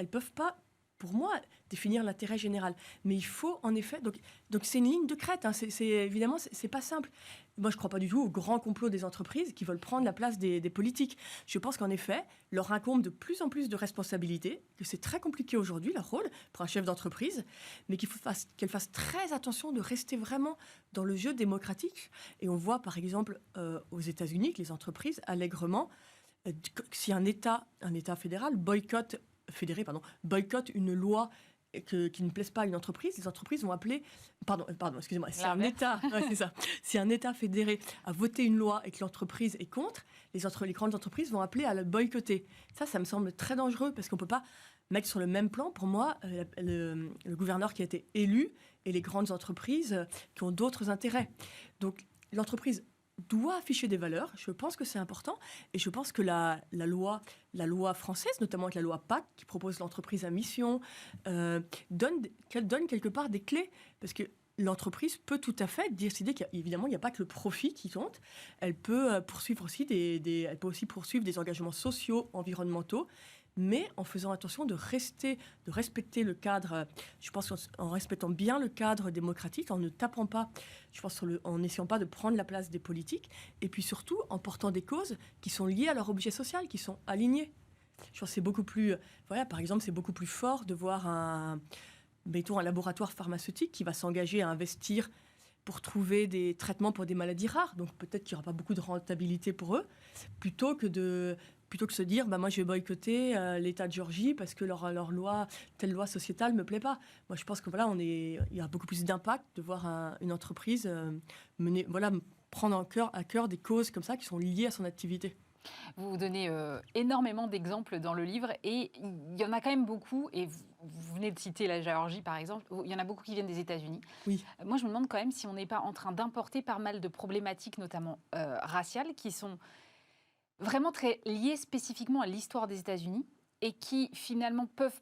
peuvent pas, pour moi, définir l'intérêt général. Mais il faut, en effet... Donc c'est une ligne de crête. Évidemment, c'est pas simple. Moi, je ne crois pas du tout au grand complot des entreprises qui veulent prendre la place des politiques. Je pense qu'en effet, leur incombe de plus en plus de responsabilités, que c'est très compliqué aujourd'hui, leur rôle, pour un chef d'entreprise, mais qu'elles fassent très attention de rester vraiment dans le jeu démocratique. Et on voit, par exemple, aux États-Unis, que les entreprises, allègrement, si un État fédéral boycotte une loi qui ne plaisent pas à une entreprise, les entreprises vont appeler... Pardon, excusez-moi. Si un État, c'est ça. Si un État fédéré a voté une loi et que l'entreprise est contre, les grandes entreprises vont appeler à le boycotter. Ça me semble très dangereux parce qu'on ne peut pas mettre sur le même plan, pour moi, le gouverneur qui a été élu et les grandes entreprises qui ont d'autres intérêts. Donc, l'entreprise doit afficher des valeurs. Je pense que c'est important. Et je pense que la loi française, notamment avec la loi PAC, qui propose l'entreprise à mission, donne quelque part des clés. Parce que l'entreprise peut tout à fait décider qu'évidemment, il n'y a pas que le profit qui compte. Elle peut poursuivre aussi elle peut aussi poursuivre des engagements sociaux, environnementaux, mais en faisant attention de respecter le cadre, je pense en respectant bien le cadre démocratique, en ne tapant pas, je pense en n'essayant pas de prendre la place des politiques, et puis surtout en portant des causes qui sont liées à leur objet social, qui sont alignées. Je pense que c'est beaucoup plus, par exemple, c'est beaucoup plus fort de voir un laboratoire pharmaceutique qui va s'engager à investir pour trouver des traitements pour des maladies rares, donc peut-être qu'il n'y aura pas beaucoup de rentabilité pour eux, plutôt que de se dire, moi je vais boycotter l'État de Géorgie parce que telle loi sociétale me plaît pas. Moi je pense que il y a beaucoup plus d'impact de voir une entreprise prendre à cœur des causes comme ça qui sont liées à son activité. Vous donnez énormément d'exemples dans le livre et il y en a quand même beaucoup, et vous venez de citer la Géorgie par exemple, il y en a beaucoup qui viennent des États-Unis. Oui. Moi je me demande quand même si on n'est pas en train d'importer pas mal de problématiques, notamment raciales, qui sont vraiment très liées spécifiquement à l'histoire des États-Unis et qui finalement peuvent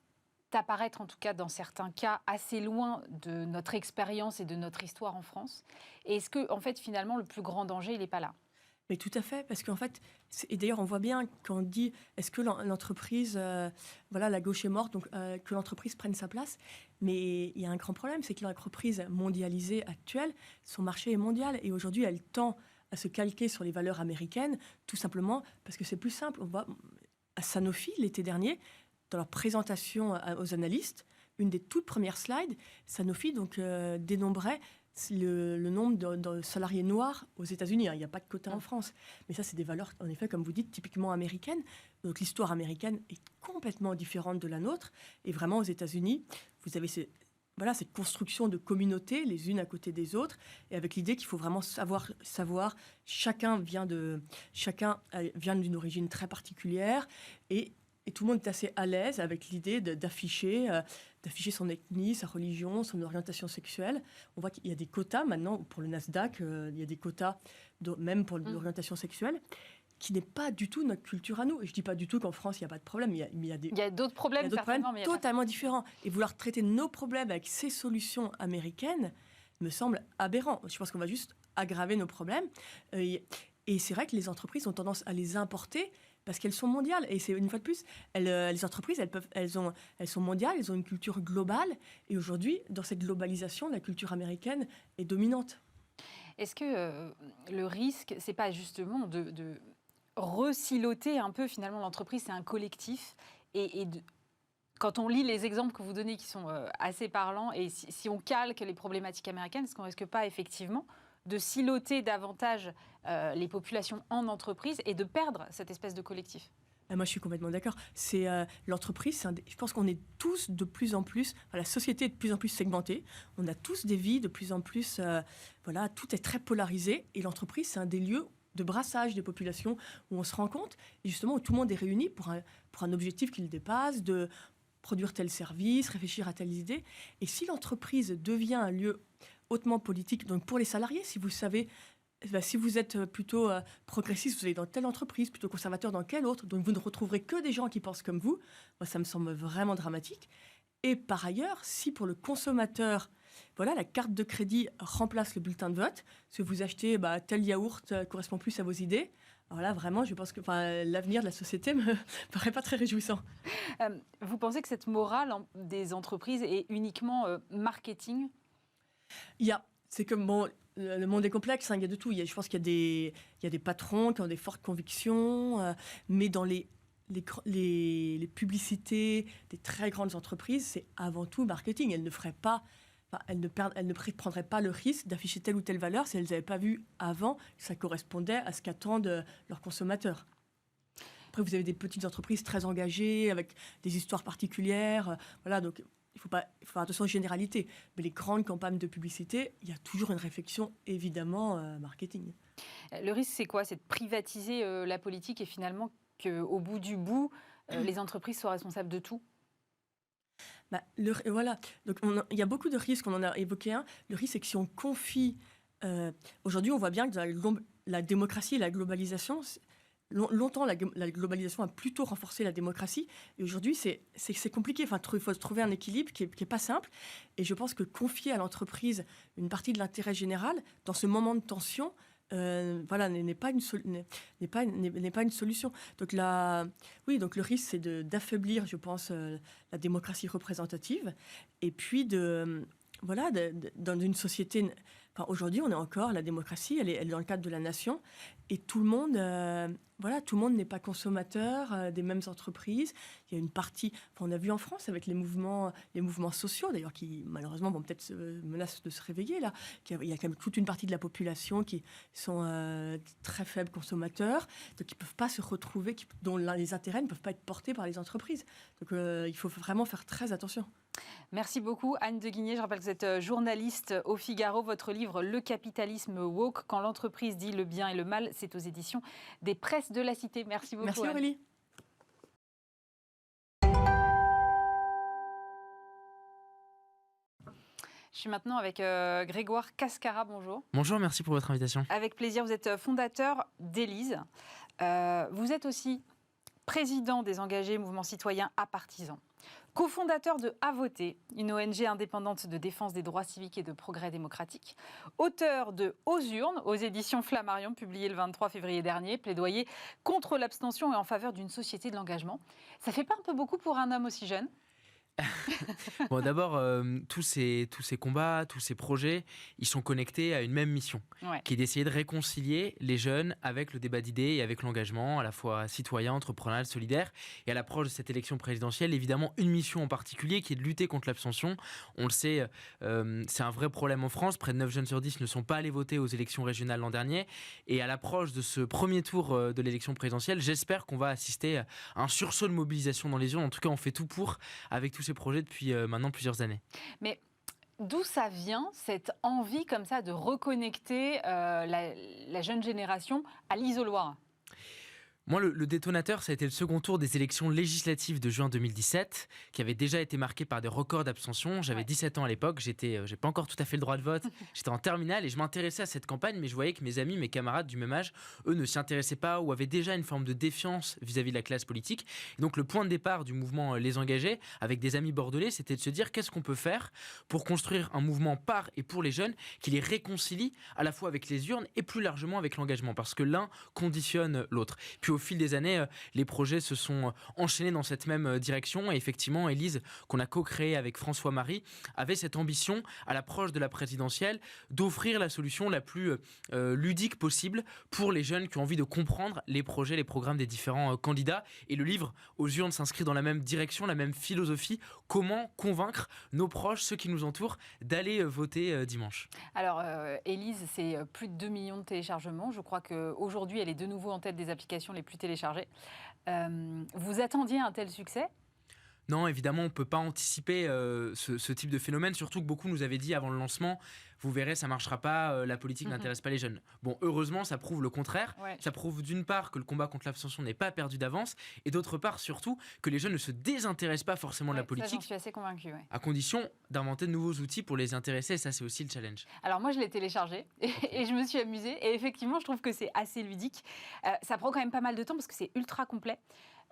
apparaître, en tout cas dans certains cas, assez loin de notre expérience et de notre histoire en France. Et est-ce que, en fait, finalement, le plus grand danger, il n'est pas là ? Mais tout à fait, parce qu'en fait, et d'ailleurs on voit bien quand on dit est-ce que l'entreprise, la gauche est morte, donc que l'entreprise prenne sa place, mais il y a un grand problème, c'est que l'entreprise mondialisée actuelle, son marché est mondial, et aujourd'hui elle tend à se calquer sur les valeurs américaines, tout simplement parce que c'est plus simple. On voit à Sanofi, l'été dernier, dans leur présentation aux analystes, une des toutes premières slides, Sanofi dénombrait le nombre de salariés noirs aux États-Unis. Il n'y a pas de quota en France. Mais ça, c'est des valeurs, en effet, comme vous dites, typiquement américaines. Donc l'histoire américaine est complètement différente de la nôtre. Et vraiment, aux États-Unis, vous avez cette construction de communautés, les unes à côté des autres, et avec l'idée qu'il faut vraiment savoir chacun vient d'une origine très particulière, et tout le monde est assez à l'aise avec l'idée d'afficher son ethnie, sa religion, son orientation sexuelle. On voit qu'il y a des quotas maintenant, pour le Nasdaq, il y a des quotas même pour l'orientation sexuelle, qui n'est pas du tout notre culture à nous. Et je ne dis pas du tout qu'en France, il n'y a pas de problème. Il y a d'autres problèmes, totalement différents. Et vouloir traiter nos problèmes avec ces solutions américaines me semble aberrant. Je pense qu'on va juste aggraver nos problèmes. Et c'est vrai que les entreprises ont tendance à les importer parce qu'elles sont mondiales. Et c'est une fois de plus, les entreprises, elles sont mondiales, elles ont une culture globale. Et aujourd'hui, dans cette globalisation, la culture américaine est dominante. Est-ce que le risque, c'est pas justement de resiloter un peu finalement l'entreprise, c'est un collectif, quand on lit les exemples que vous donnez qui sont assez parlants, et si on calque les problématiques américaines, est-ce qu'on ne risque pas effectivement de siloter davantage les populations en entreprise et de perdre cette espèce de collectif ? Moi, je suis complètement d'accord. C'est l'entreprise. Je pense qu'on est tous de plus en plus. La société est de plus en plus segmentée. On a tous des vies de plus en plus. Tout est très polarisé. Et l'entreprise, c'est un des lieux de brassage des populations où on se rencontre et justement où tout le monde est réuni pour un objectif qui le dépasse, de produire tel service, réfléchir à telle idée. Et si l'entreprise devient un lieu hautement politique, donc pour les salariés, si vous savez. Si vous êtes plutôt progressiste, vous allez dans telle entreprise, plutôt conservateur dans quelle autre, donc vous ne retrouverez que des gens qui pensent comme vous. Moi, ça me semble vraiment dramatique. Et par ailleurs, si pour le consommateur, la carte de crédit remplace le bulletin de vote, si vous achetez tel yaourt correspond plus à vos idées, alors là, vraiment, je pense que l'avenir de la société me paraît pas très réjouissant. Vous pensez que cette morale des entreprises est uniquement marketing ? C'est comme, le monde est complexe, il y a de tout. Je pense qu'il y a des patrons qui ont des fortes convictions, mais dans les publicités des très grandes entreprises, c'est avant tout marketing. Elles ne prendraient pas le risque d'afficher telle ou telle valeur si elles n'avaient pas vu avant que ça correspondait à ce qu'attendent leurs consommateurs. Après, vous avez des petites entreprises très engagées, avec des histoires particulières. Donc, faut pas faire attention aux généralités. Mais les grandes campagnes de publicité, il y a toujours une réflexion, évidemment, marketing. Le risque, c'est quoi? C'est de privatiser la politique et finalement qu'au bout du bout, les entreprises soient responsables de tout? Voilà. Donc, il y a beaucoup de risques, on en a évoqué un. Le risque, c'est que si on confie... aujourd'hui, on voit bien que la démocratie et la globalisation... Longtemps, la globalisation a plutôt renforcé la démocratie. Et aujourd'hui, c'est compliqué. Enfin, il faut trouver un équilibre qui est pas simple. Et je pense que confier à l'entreprise une partie de l'intérêt général, dans ce moment de tension, n'est pas une solution. Donc, donc le risque, c'est d'affaiblir, je pense, la démocratie représentative. Et puis, dans une société... aujourd'hui, on est encore... La démocratie, elle est dans le cadre de la nation. Et tout le monde... tout le monde n'est pas consommateur des mêmes entreprises. Il y a une partie... on a vu en France avec les mouvements sociaux, d'ailleurs, qui, malheureusement, vont peut-être menacent de se réveiller, là. Il y a quand même toute une partie de la population qui sont très faibles consommateurs, donc qui ne peuvent pas se retrouver, dont les intérêts ne peuvent pas être portés par les entreprises. Donc, il faut vraiment faire très attention. Merci beaucoup, Anne de Guigné. Je rappelle que vous êtes journaliste au Figaro. Votre livre « Le capitalisme woke, quand l'entreprise dit le bien et le mal », c'est aux éditions des Presses de la Cité. Merci beaucoup. Merci Aurélie. Je suis maintenant avec Grégoire Cascara. Bonjour. Bonjour, merci pour votre invitation. Avec plaisir. Vous êtes fondateur d'Élise. Vous êtes aussi président des engagés mouvements citoyens à partisans. Co-fondateur de À Voter, une ONG indépendante de défense des droits civiques et de progrès démocratique. Auteur de Aux urnes, aux éditions Flammarion, publié le 23 février dernier, plaidoyer contre l'abstention et en faveur d'une société de l'engagement. Ça fait pas un peu beaucoup pour un homme aussi jeune ? Bon, d'abord, tous ces combats, tous ces projets, ils sont connectés à une même mission, qui est d'essayer de réconcilier les jeunes avec le débat d'idées et avec l'engagement, à la fois citoyen, entrepreneurial, solidaire. Et à l'approche de cette élection présidentielle, évidemment, une mission en particulier qui est de lutter contre l'abstention. On le sait, c'est un vrai problème en France. Près de 9 jeunes sur 10 ne sont pas allés voter aux élections régionales l'an dernier. Et à l'approche de ce premier tour de l'élection présidentielle, j'espère qu'on va assister à un sursaut de mobilisation dans les urnes. En tout cas, on fait tout pour, avec tous ces projets depuis maintenant plusieurs années. Mais d'où ça vient, cette envie comme ça de reconnecter la jeune génération à l'isoloir ? Moi, le détonateur, ça a été le second tour des élections législatives de juin 2017, qui avait déjà été marqué par des records d'abstention. J'avais 17 ans à l'époque, j'ai pas encore tout à fait le droit de vote, j'étais en terminale et je m'intéressais à cette campagne, mais je voyais que mes amis, mes camarades du même âge, eux ne s'y intéressaient pas ou avaient déjà une forme de défiance vis-à-vis de la classe politique. Et donc le point de départ du mouvement Les Engagés, avec des amis bordelais, c'était de se dire qu'est-ce qu'on peut faire pour construire un mouvement par et pour les jeunes qui les réconcilie à la fois avec les urnes et plus largement avec l'engagement, parce que l'un conditionne l'autre. Puis au fil des années, les projets se sont enchaînés dans cette même direction. Et effectivement, Élise, qu'on a co-créée avec François Marie, avait cette ambition, à l'approche de la présidentielle, d'offrir la solution la plus ludique possible pour les jeunes qui ont envie de comprendre les projets, les programmes des différents candidats. Et le livre Aux urnes s'inscrit dans la même direction, la même philosophie. Comment convaincre nos proches, ceux qui nous entourent, d'aller voter dimanche. Alors, Élise, c'est plus de 2 millions de téléchargements. Je crois qu'aujourd'hui, elle est de nouveau en tête des applications les plus téléchargées. Vous attendiez un tel succès ? Non, évidemment, on ne peut pas anticiper ce type de phénomène, surtout que beaucoup nous avaient dit avant le lancement, vous verrez, ça ne marchera pas, la politique n'intéresse pas les jeunes. Bon, heureusement, ça prouve le contraire. Ouais. Ça prouve d'une part que le combat contre l'abstention n'est pas perdu d'avance, et d'autre part, surtout, que les jeunes ne se désintéressent pas forcément de la politique. Ça, j'en suis assez convaincue. À condition d'inventer de nouveaux outils pour les intéresser, et ça, c'est aussi le challenge. Alors moi, je l'ai téléchargé, et je me suis amusée, et effectivement, je trouve que c'est assez ludique. Ça prend quand même pas mal de temps, parce que c'est ultra complet.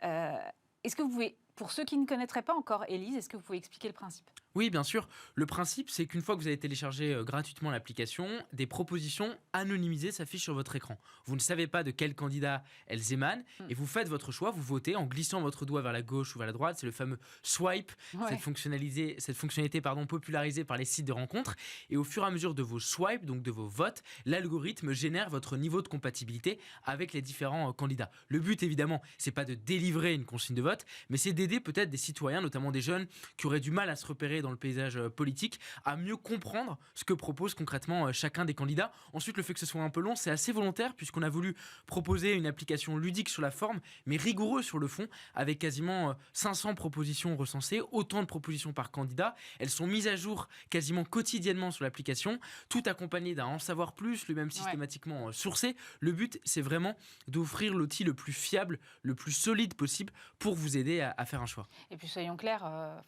Est-ce que vous pouvez, pour ceux qui ne connaîtraient pas encore Élise, est-ce que vous pouvez expliquer le principe ? Oui, bien sûr. Le principe, c'est qu'une fois que vous avez téléchargé gratuitement l'application, des propositions anonymisées s'affichent sur votre écran. Vous ne savez pas de quel candidat elles émanent et vous faites votre choix, vous votez en glissant votre doigt vers la gauche ou vers la droite. C'est le fameux swipe, cette fonctionnalité popularisée par les sites de rencontres. Et au fur et à mesure de vos swipes, donc de vos votes, l'algorithme génère votre niveau de compatibilité avec les différents candidats. Le but, évidemment, c'est pas de délivrer une consigne de vote, mais c'est d'aider peut-être des citoyens, notamment des jeunes, qui auraient du mal à se repérer dans le paysage politique, à mieux comprendre ce que propose concrètement chacun des candidats. Ensuite, le fait que ce soit un peu long, c'est assez volontaire, puisqu'on a voulu proposer une application ludique sur la forme, mais rigoureuse sur le fond, avec quasiment 500 propositions recensées, autant de propositions par candidat. Elles sont mises à jour quasiment quotidiennement sur l'application, tout accompagné d'un en savoir plus, lui-même systématiquement sourcé. Le but, c'est vraiment d'offrir l'outil le plus fiable, le plus solide possible pour vous aider à faire un choix. Et puis soyons clairs,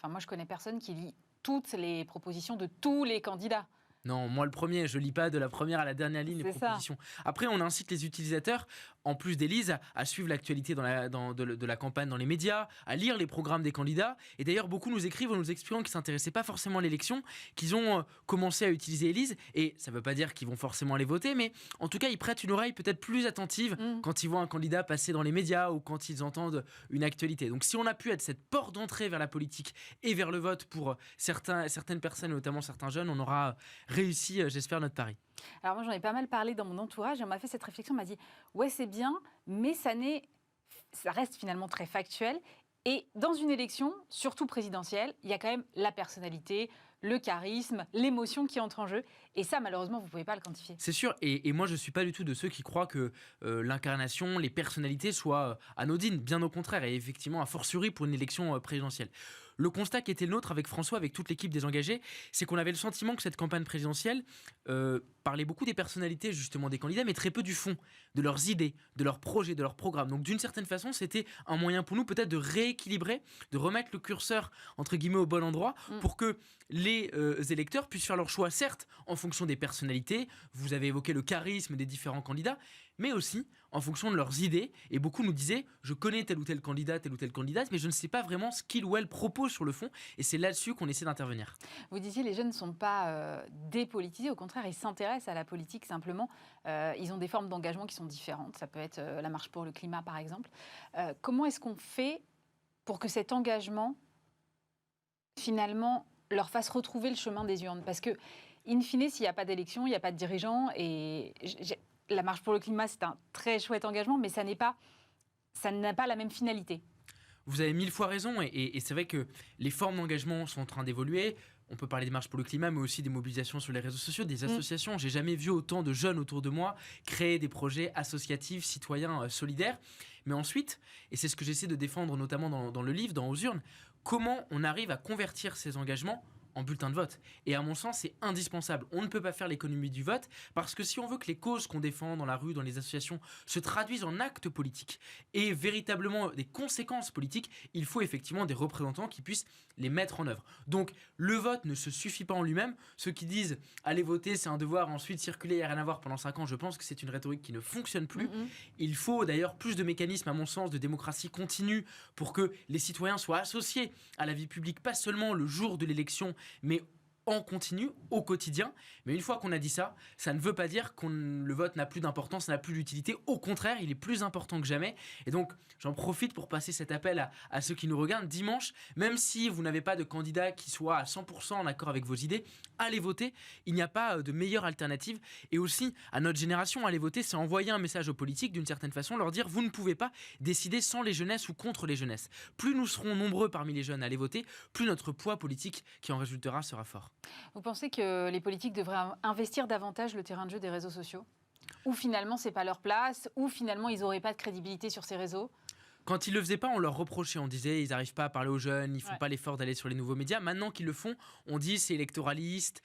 moi je connais personne qui lit toutes les propositions de tous les candidats. Non, moi le premier, je lis pas de la première à la dernière ligne les propositions. Après, on incite les utilisateurs, en plus d'Élise, à suivre l'actualité de la campagne dans les médias, à lire les programmes des candidats. Et d'ailleurs, beaucoup nous écrivent en nous expliquant qu'ils ne s'intéressaient pas forcément à l'élection, qu'ils ont commencé à utiliser Élise. Et ça ne veut pas dire qu'ils vont forcément aller voter, mais en tout cas, ils prêtent une oreille peut-être plus attentive quand ils voient un candidat passer dans les médias ou quand ils entendent une actualité. Donc si on a pu être cette porte d'entrée vers la politique et vers le vote pour certaines personnes, notamment certains jeunes, on aura réussi, j'espère, notre pari. Alors moi, j'en ai pas mal parlé dans mon entourage et on m'a fait cette réflexion, on m'a dit « Ouais, c'est bien, mais ça reste finalement très factuel. » Et dans une élection, surtout présidentielle, il y a quand même la personnalité, le charisme, l'émotion qui entre en jeu. Et ça, malheureusement, vous ne pouvez pas le quantifier. C'est sûr. Et moi, je ne suis pas du tout de ceux qui croient que l'incarnation, les personnalités soient anodines. Bien au contraire. Et effectivement, a fortiori pour une élection présidentielle. Le constat qui était le nôtre avec François, avec toute l'équipe des engagés, c'est qu'on avait le sentiment que cette campagne présidentielle parlait beaucoup des personnalités justement des candidats, mais très peu du fond, de leurs idées, de leurs projets, de leurs programmes. Donc d'une certaine façon, c'était un moyen pour nous peut-être de rééquilibrer, de remettre le curseur entre guillemets au bon endroit pour que les électeurs puissent faire leur choix, certes en fonction des personnalités. Vous avez évoqué le charisme des différents candidats, mais aussi en fonction de leurs idées. Et beaucoup nous disaient, je connais tel ou tel candidat, telle ou telle candidate, mais je ne sais pas vraiment ce qu'il ou elle propose sur le fond. Et c'est là-dessus qu'on essaie d'intervenir. Vous disiez, les jeunes ne sont pas dépolitisés, au contraire, ils s'intéressent à la politique simplement. Ils ont des formes d'engagement qui sont différentes. Ça peut être la marche pour le climat, par exemple. Comment est-ce qu'on fait pour que cet engagement, finalement, leur fasse retrouver le chemin des urnes? Parce que, in fine, s'il n'y a pas d'élection, il n'y a pas de dirigeants. Et la marche pour le climat, c'est un très chouette engagement, mais ça n'a pas la même finalité. Vous avez 1000 fois raison, et c'est vrai que les formes d'engagement sont en train d'évoluer. On peut parler des marches pour le climat, mais aussi des mobilisations sur les réseaux sociaux, des associations. J'ai jamais vu autant de jeunes autour de moi créer des projets associatifs, citoyens, solidaires. Mais ensuite, et c'est ce que j'essaie de défendre notamment dans le livre, dans Aux urnes, comment on arrive à convertir ces engagements en bulletin de vote. Et à mon sens, c'est indispensable. On ne peut pas faire l'économie du vote parce que si on veut que les causes qu'on défend dans la rue, dans les associations, se traduisent en actes politiques et véritablement des conséquences politiques, il faut effectivement des représentants qui puissent les mettre en œuvre. Donc, le vote ne se suffit pas en lui-même. Ceux qui disent « aller voter, c'est un devoir, ensuite circuler, il n'y a rien à voir pendant 5 ans », je pense que c'est une rhétorique qui ne fonctionne plus. Il faut d'ailleurs plus de mécanismes, à mon sens, de démocratie continue pour que les citoyens soient associés à la vie publique, pas seulement le jour de l'élection, mais en continu, au quotidien. Mais une fois qu'on a dit ça, ça ne veut pas dire que le vote n'a plus d'importance, n'a plus d'utilité. Au contraire, il est plus important que jamais. Et donc, j'en profite pour passer cet appel à ceux qui nous regardent. Dimanche, même si vous n'avez pas de candidat qui soit à 100% en accord avec vos idées, allez voter. Il n'y a pas de meilleure alternative. Et aussi, à notre génération, aller voter, c'est envoyer un message aux politiques, d'une certaine façon, leur dire « vous ne pouvez pas décider sans les jeunesses ou contre les jeunesses ». Plus nous serons nombreux parmi les jeunes à aller voter, plus notre poids politique qui en résultera sera fort. Vous pensez que les politiques devraient investir davantage le terrain de jeu des réseaux sociaux ? Ou finalement, ce n'est pas leur place ? Ou finalement, ils n'auraient pas de crédibilité sur ces réseaux ? Quand ils le faisaient pas, on leur reprochait, on disait ils n'arrivent pas à parler aux jeunes, ils font pas l'effort d'aller sur les nouveaux médias. Maintenant qu'ils le font, on dit c'est électoraliste,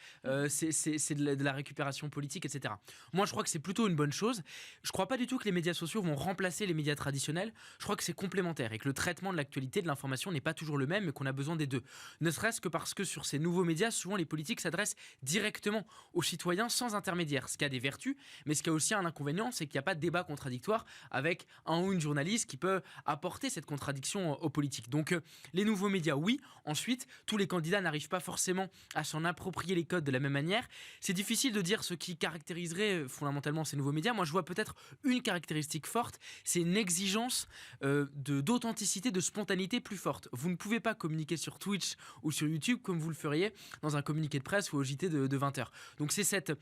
c'est de la récupération politique, etc. Moi, je crois que c'est plutôt une bonne chose. Je crois pas du tout que les médias sociaux vont remplacer les médias traditionnels. Je crois que c'est complémentaire et que le traitement de l'actualité, de l'information n'est pas toujours le même, mais qu'on a besoin des deux. Ne serait-ce que parce que sur ces nouveaux médias, souvent les politiques s'adressent directement aux citoyens sans intermédiaire. Ce qui a des vertus, mais ce qui a aussi un inconvénient, c'est qu'il n'y a pas de débat contradictoire avec un ou une journaliste qui peut apporter cette contradiction aux politiques. Donc les nouveaux médias, oui. Ensuite, tous les candidats n'arrivent pas forcément à s'en approprier les codes de la même manière. C'est difficile de dire ce qui caractériserait fondamentalement ces nouveaux médias. Moi, je vois peut-être une caractéristique forte, c'est une exigence d'authenticité, de spontanéité plus forte. Vous ne pouvez pas communiquer sur Twitch ou sur YouTube comme vous le feriez dans un communiqué de presse ou au JT de 20h. Donc c'est cette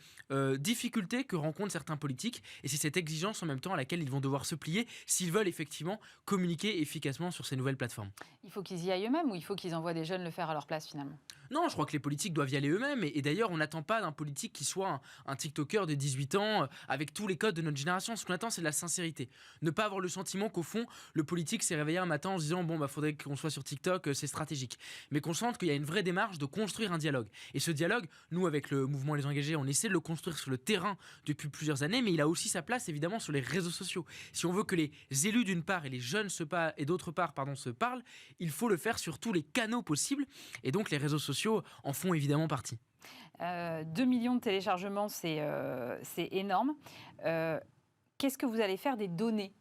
difficulté que rencontrent certains politiques et c'est cette exigence en même temps à laquelle ils vont devoir se plier s'ils veulent effectivement communiquer communiquer efficacement sur ces nouvelles plateformes. Il faut qu'ils y aillent eux-mêmes ou il faut qu'ils envoient des jeunes le faire à leur place finalement? Non, je crois que les politiques doivent y aller eux-mêmes. Et d'ailleurs, on n'attend pas d'un politique qui soit un TikToker de 18 ans avec tous les codes de notre génération. Ce qu'on attend, c'est de la sincérité. Ne pas avoir le sentiment qu'au fond, le politique s'est réveillé un matin en se disant « faudrait qu'on soit sur TikTok, c'est stratégique ». Mais qu'on sente qu'il y a une vraie démarche de construire un dialogue. Et ce dialogue, nous, avec le mouvement Les Engagés, on essaie de le construire sur le terrain depuis plusieurs années, mais il a aussi sa place, évidemment, sur les réseaux sociaux. Si on veut que les élus, d'une part, et les jeunes et d'autre part, se parlent, il faut le faire sur tous les canaux possibles. Et donc, les réseaux sociaux en font évidemment partie. 2 millions de téléchargements, c'est énorme. Qu'est-ce que vous allez faire des données?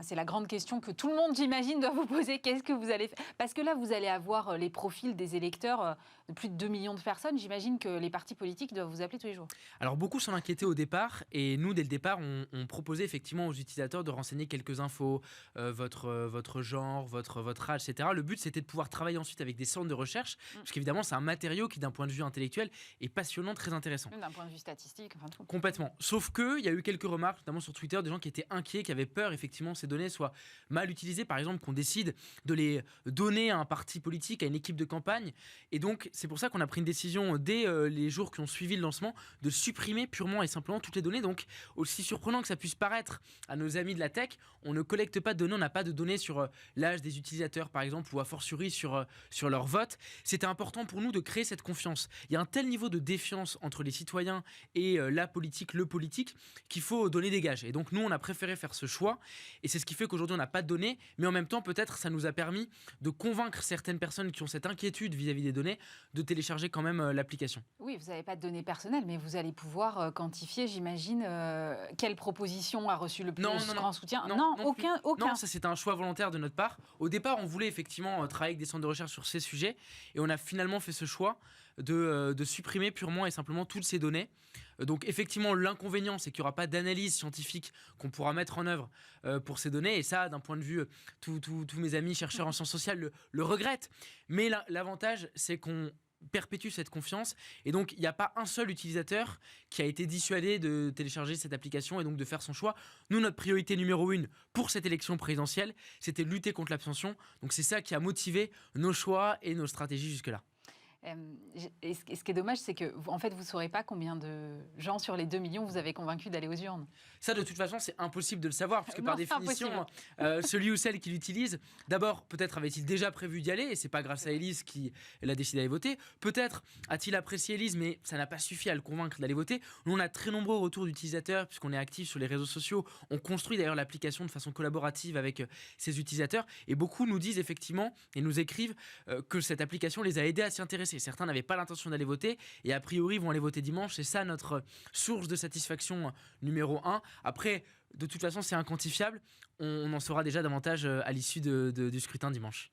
C'est la grande question que tout le monde, j'imagine, doit vous poser. Qu'est-ce que vous allez faire? Parce que là, vous allez avoir les profils des électeurs de plus de 2 millions de personnes. J'imagine que les partis politiques doivent vous appeler tous les jours. Alors, beaucoup s'en inquiétaient au départ. Et nous, dès le départ, on proposait effectivement aux utilisateurs de renseigner quelques infos, votre genre, votre âge, etc. Le but, c'était de pouvoir travailler ensuite avec des centres de recherche. Parce qu'évidemment, c'est un matériau qui, d'un point de vue intellectuel, est passionnant, très intéressant. Même d'un point de vue statistique, enfin tout. Complètement. Sauf qu'il y a eu quelques remarques, notamment sur Twitter, des gens qui étaient inquiets, qui avaient peur, effectivement, ces données soient mal utilisées. Par exemple, qu'on décide de les donner à un parti politique, à une équipe de campagne. Et donc, c'est pour ça qu'on a pris une décision dès les jours qui ont suivi le lancement de supprimer purement et simplement toutes les données. Donc, aussi surprenant que ça puisse paraître à nos amis de la tech, on ne collecte pas de données, on n'a pas de données sur l'âge des utilisateurs, par exemple, ou a fortiori sur leur vote. C'était important pour nous de créer cette confiance. Il y a un tel niveau de défiance entre les citoyens et la politique, le politique, qu'il faut donner des gages. Et donc, nous, on a préféré faire ce choix. Et c'est ce qui fait qu'aujourd'hui, on n'a pas de données. Mais en même temps, peut-être, ça nous a permis de convaincre certaines personnes qui ont cette inquiétude vis-à-vis des données de télécharger quand même l'application. Oui, vous n'avez pas de données personnelles, mais vous allez pouvoir quantifier, j'imagine, quelle proposition a reçu le plus grand soutien. Non, aucun. Non, ça c'est un choix volontaire de notre part. Au départ, on voulait effectivement travailler avec des centres de recherche sur ces sujets et on a finalement fait ce choix de supprimer purement et simplement toutes ces données. Donc effectivement, l'inconvénient, c'est qu'il n'y aura pas d'analyse scientifique qu'on pourra mettre en œuvre pour ces données. Et ça, d'un point de vue, tous mes amis chercheurs en sciences sociales le regrettent. Mais l'avantage, c'est qu'on perpétue cette confiance. Et donc, il n'y a pas un seul utilisateur qui a été dissuadé de télécharger cette application et donc de faire son choix. Nous, notre priorité numéro 1 pour cette élection présidentielle, c'était de lutter contre l'abstention. Donc, c'est ça qui a motivé nos choix et nos stratégies jusque-là. Et ce qui est dommage, c'est que en fait, vous ne saurez pas combien de gens sur les 2 millions vous avez convaincu d'aller aux urnes. Ça, de toute façon, c'est impossible de le savoir, puisque par définition, celui ou celle qui l'utilise, d'abord, peut-être avait-il déjà prévu d'y aller, et c'est pas grâce à Élise qui l'a décidé d'aller voter. Peut-être a-t-il apprécié Élise, mais ça n'a pas suffi à le convaincre d'aller voter. Nous, on a très nombreux retours d'utilisateurs, puisqu'on est actifs sur les réseaux sociaux. On construit d'ailleurs l'application de façon collaborative avec ces utilisateurs, et beaucoup nous disent effectivement, et nous écrivent que cette application les a aidés à s'y intéresser. Certains n'avaient pas l'intention d'aller voter et a priori vont aller voter dimanche. C'est ça notre source de satisfaction numéro 1. Après, de toute façon, c'est inquantifiable. On en saura déjà davantage à l'issue du scrutin dimanche.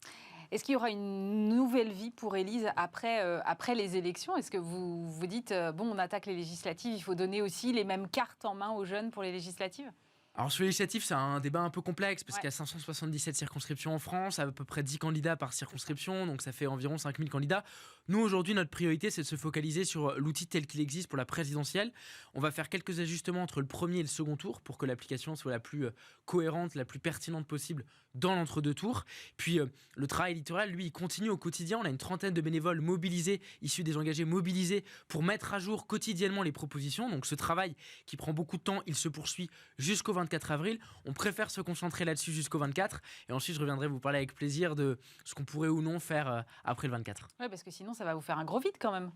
Est-ce qu'il y aura une nouvelle vie pour Élise après les élections? Est-ce que vous vous dites, on attaque les législatives, il faut donner aussi les mêmes cartes en main aux jeunes pour les législatives? Alors sur les législatives, c'est un débat un peu complexe parce qu'il y a 577 circonscriptions en France, à peu près 10 candidats par circonscription, donc ça fait environ 5000 candidats. Nous, aujourd'hui, notre priorité, c'est de se focaliser sur l'outil tel qu'il existe pour la présidentielle. On va faire quelques ajustements entre le premier et le second tour pour que l'application soit la plus cohérente, la plus pertinente possible dans l'entre-deux tours. Puis le travail électoral, lui, il continue au quotidien. On a une trentaine de bénévoles mobilisés, issus des engagés mobilisés pour mettre à jour quotidiennement les propositions. Donc ce travail qui prend beaucoup de temps, il se poursuit jusqu'au 24 avril. On préfère se concentrer là-dessus jusqu'au 24. Et ensuite, je reviendrai vous parler avec plaisir de ce qu'on pourrait ou non faire après le 24. Oui, parce que sinon, ça va vous faire un gros vide quand même.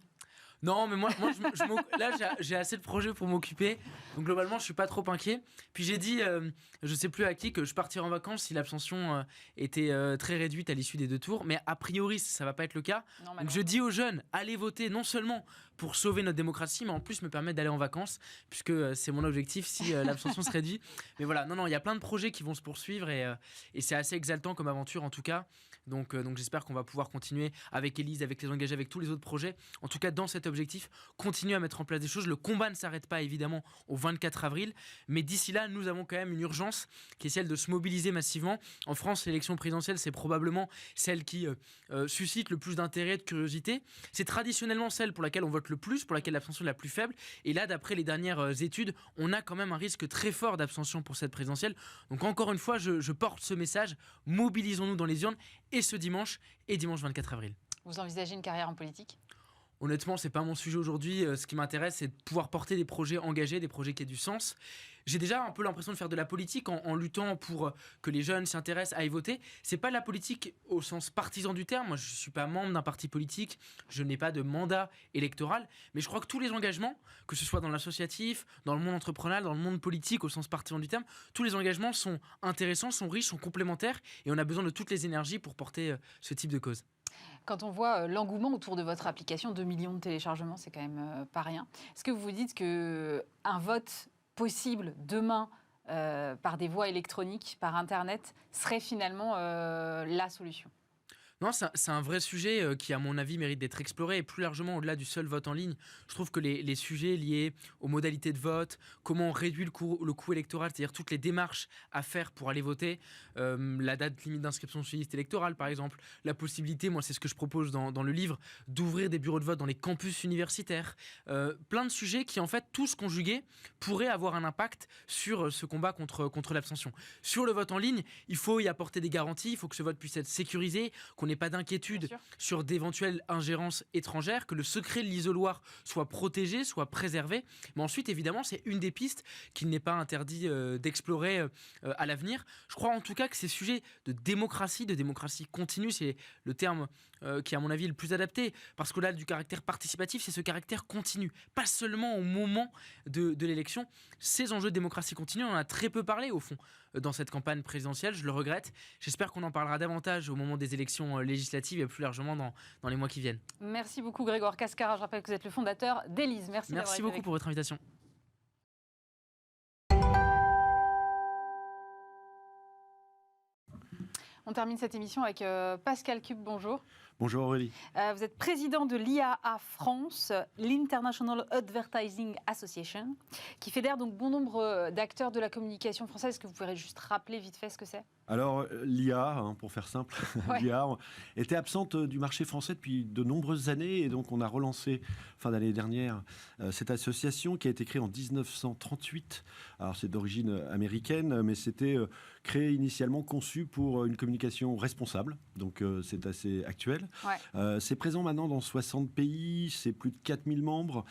Non, mais moi là, j'ai assez de projets pour m'occuper. Donc, globalement, je suis pas trop inquiet. Puis, j'ai dit, je sais plus à qui, que je partirais en vacances si l'abstention était très réduite à l'issue des 2 tours. Mais a priori, ça va pas être le cas. Non, donc, je dis aux jeunes, allez voter non seulement pour sauver notre démocratie, mais en plus me permettre d'aller en vacances, puisque c'est mon objectif si l'abstention se réduit. Mais voilà, non, il y a plein de projets qui vont se poursuivre et c'est assez exaltant comme aventure en tout cas. Donc j'espère qu'on va pouvoir continuer avec Élise, avec les engagés, avec tous les autres projets. En tout cas, dans cette objectif, continuer à mettre en place des choses. Le combat ne s'arrête pas évidemment au 24 avril, mais d'ici là, nous avons quand même une urgence qui est celle de se mobiliser massivement. En France, l'élection présidentielle, c'est probablement celle qui suscite le plus d'intérêt et de curiosité. C'est traditionnellement celle pour laquelle on vote le plus, pour laquelle l'abstention est la plus faible. Et là, d'après les dernières études, on a quand même un risque très fort d'abstention pour cette présidentielle. Donc encore une fois, je porte ce message, mobilisons-nous dans les urnes, et ce dimanche, et dimanche 24 avril. Vous envisagez une carrière en politique ? Honnêtement, c'est pas mon sujet aujourd'hui. Ce qui m'intéresse, c'est de pouvoir porter des projets engagés, des projets qui aient du sens. J'ai déjà un peu l'impression de faire de la politique en luttant pour que les jeunes s'intéressent à y voter. C'est pas de la politique au sens partisan du terme. Moi, je suis pas membre d'un parti politique. Je n'ai pas de mandat électoral. Mais je crois que tous les engagements, que ce soit dans l'associatif, dans le monde entrepreneurial, dans le monde politique au sens partisan du terme, tous les engagements sont intéressants, sont riches, sont complémentaires. Et on a besoin de toutes les énergies pour porter ce type de cause. Quand on voit l'engouement autour de votre application, 2 millions de téléchargements, c'est quand même pas rien. Est-ce que vous vous dites qu'un vote possible demain par des voies électroniques, par Internet, serait finalement la solution ? Non, c'est un vrai sujet qui, à mon avis, mérite d'être exploré. Et plus largement, au-delà du seul vote en ligne, je trouve que les sujets liés aux modalités de vote, comment on réduit le coût électoral, c'est-à-dire toutes les démarches à faire pour aller voter, la date limite d'inscription sur les listes électorales, par exemple, la possibilité, moi c'est ce que je propose dans le livre, d'ouvrir des bureaux de vote dans les campus universitaires. Plein de sujets qui, en fait, tous conjugués, pourraient avoir un impact sur ce combat contre l'abstention. Sur le vote en ligne, il faut y apporter des garanties, il faut que ce vote puisse être sécurisé, qu'on n'ait pas d'inquiétude sur d'éventuelles ingérences étrangères, que le secret de l'isoloir soit protégé, soit préservé. Mais ensuite, évidemment, c'est une des pistes qu'il n'est pas interdit d'explorer à l'avenir. Je crois en tout cas que ces sujets de démocratie continue, c'est le terme qui, à mon avis, est le plus adapté, parce qu'au-delà du caractère participatif, c'est ce caractère continu, pas seulement au moment de l'élection. Ces enjeux de démocratie continue, on en a très peu parlé, au fond, dans cette campagne présidentielle, je le regrette. J'espère qu'on en parlera davantage au moment des élections législatives et plus largement dans les mois qui viennent. Merci beaucoup Grégoire Cascara, je rappelle que vous êtes le fondateur d'Élise. Merci beaucoup pour votre invitation. On termine cette émission avec Pascal Cube, bonjour. Bonjour Aurélie. Vous êtes président de l'IAA France, l'International Advertising Association, qui fédère donc bon nombre d'acteurs de la communication française. Est-ce que vous pourrez juste rappeler vite fait ce que c'est ? Alors l'IA, pour faire simple, ouais. L'IA était absente du marché français depuis de nombreuses années et donc on a relancé fin d'année dernière cette association qui a été créée en 1938. Alors c'est d'origine américaine, mais c'était créé initialement, conçu pour une communication responsable, donc c'est assez actuel. Ouais. C'est présent maintenant dans 60 pays, c'est plus de 4000 membres.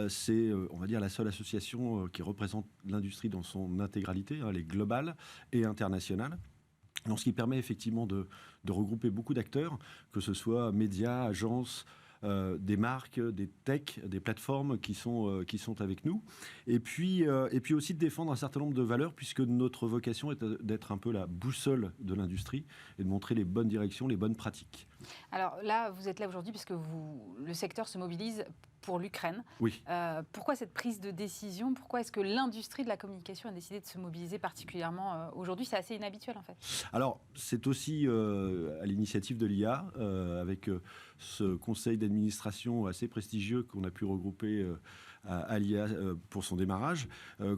C'est, on va dire, la seule association qui représente l'industrie dans son intégralité, elle est globale et internationale. Donc, ce qui permet effectivement de regrouper beaucoup d'acteurs, que ce soit médias, agences, des marques, des techs, des plateformes qui sont avec nous. Et puis aussi de défendre un certain nombre de valeurs, puisque notre vocation est d'être un peu la boussole de l'industrie et de montrer les bonnes directions, les bonnes pratiques. Alors là, vous êtes là aujourd'hui puisque le secteur se mobilise pour l'Ukraine. Oui. Pourquoi cette prise de décision ? Pourquoi est-ce que l'industrie de la communication a décidé de se mobiliser particulièrement aujourd'hui ? C'est assez inhabituel en fait. Alors, c'est aussi à l'initiative de l'IA, avec ce conseil d'administration assez prestigieux qu'on a pu regrouper à l'IA pour son démarrage,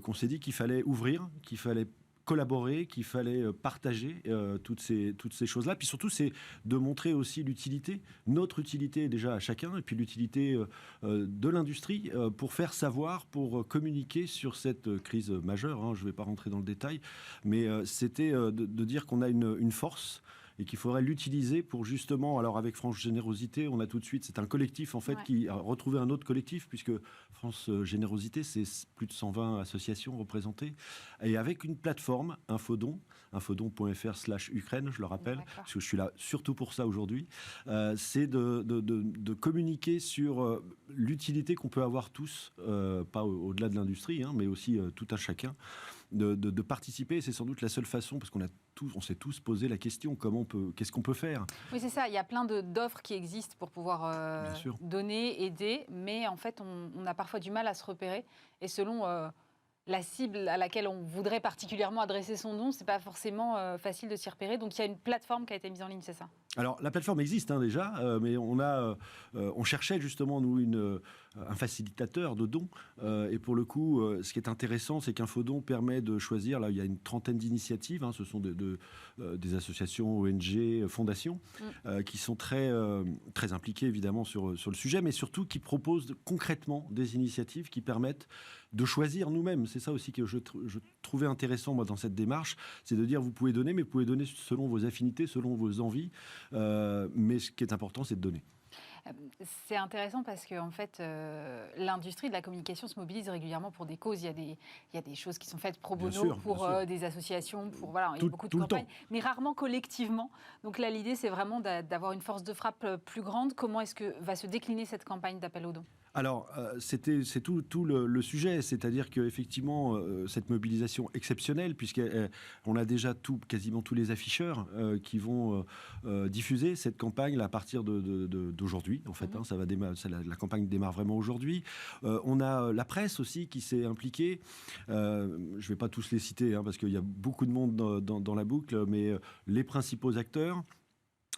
qu'on s'est dit qu'il fallait ouvrir, qu'il fallait collaborer, qu'il fallait partager toutes ces choses-là. Puis surtout, c'est de montrer aussi l'utilité, notre utilité déjà à chacun, et puis l'utilité de l'industrie pour faire savoir, pour communiquer sur cette crise majeure. Je ne vais pas rentrer dans le détail, mais c'était de dire qu'on a une force et qu'il faudrait l'utiliser pour justement, alors avec France Générosité, on a tout de suite, c'est un collectif en fait qui a retrouvé un autre collectif, puisque France Générosité, c'est plus de 120 associations représentées, et avec une plateforme, infodon.fr/Ukraine, je le rappelle, parce que je suis là surtout pour ça aujourd'hui, c'est de communiquer sur l'utilité qu'on peut avoir tous, pas au-delà de l'industrie, mais aussi tout un chacun, de participer. C'est sans doute la seule façon, parce on s'est tous posé la question, qu'est-ce qu'on peut faire ? Oui, c'est ça. Il y a plein d'offres qui existent pour pouvoir donner, aider, mais en fait, on a parfois du mal à se repérer. Et selon la cible à laquelle on voudrait particulièrement adresser son don, c'est pas forcément facile de s'y repérer. Donc il y a une plateforme qui a été mise en ligne, c'est ça? Alors, la plateforme existe déjà, mais on cherchait justement, nous, un facilitateur de dons. Et pour le coup, ce qui est intéressant, c'est qu'Infodon permet de choisir. Là, il y a une trentaine d'initiatives. Ce sont des associations, ONG, fondations, qui sont très impliquées, évidemment, sur le sujet, mais surtout qui proposent concrètement des initiatives qui permettent de choisir nous-mêmes. C'est ça aussi que je trouvais intéressant, moi, dans cette démarche. C'est de dire, vous pouvez donner, mais vous pouvez donner selon vos affinités, selon vos envies. Mais ce qui est important, c'est de donner. C'est intéressant parce que en fait, l'industrie de la communication se mobilise régulièrement pour des causes. Il y a des choses qui sont faites pro bono pour des associations, pour voilà, il y a beaucoup de campagnes, mais rarement collectivement. Donc là, l'idée, c'est vraiment d'avoir une force de frappe plus grande. Comment est-ce que va se décliner cette campagne d'appel aux dons? Alors, c'est tout le sujet, c'est-à-dire qu'effectivement, cette mobilisation exceptionnelle, puisqu'on a déjà quasiment tous les afficheurs qui vont diffuser cette campagne là, à partir d'aujourd'hui, en fait. Ça va la campagne démarre vraiment aujourd'hui. On a la presse aussi qui s'est impliquée. Je ne vais pas tous les citer, parce qu'il y a beaucoup de monde dans la boucle, mais les principaux acteurs.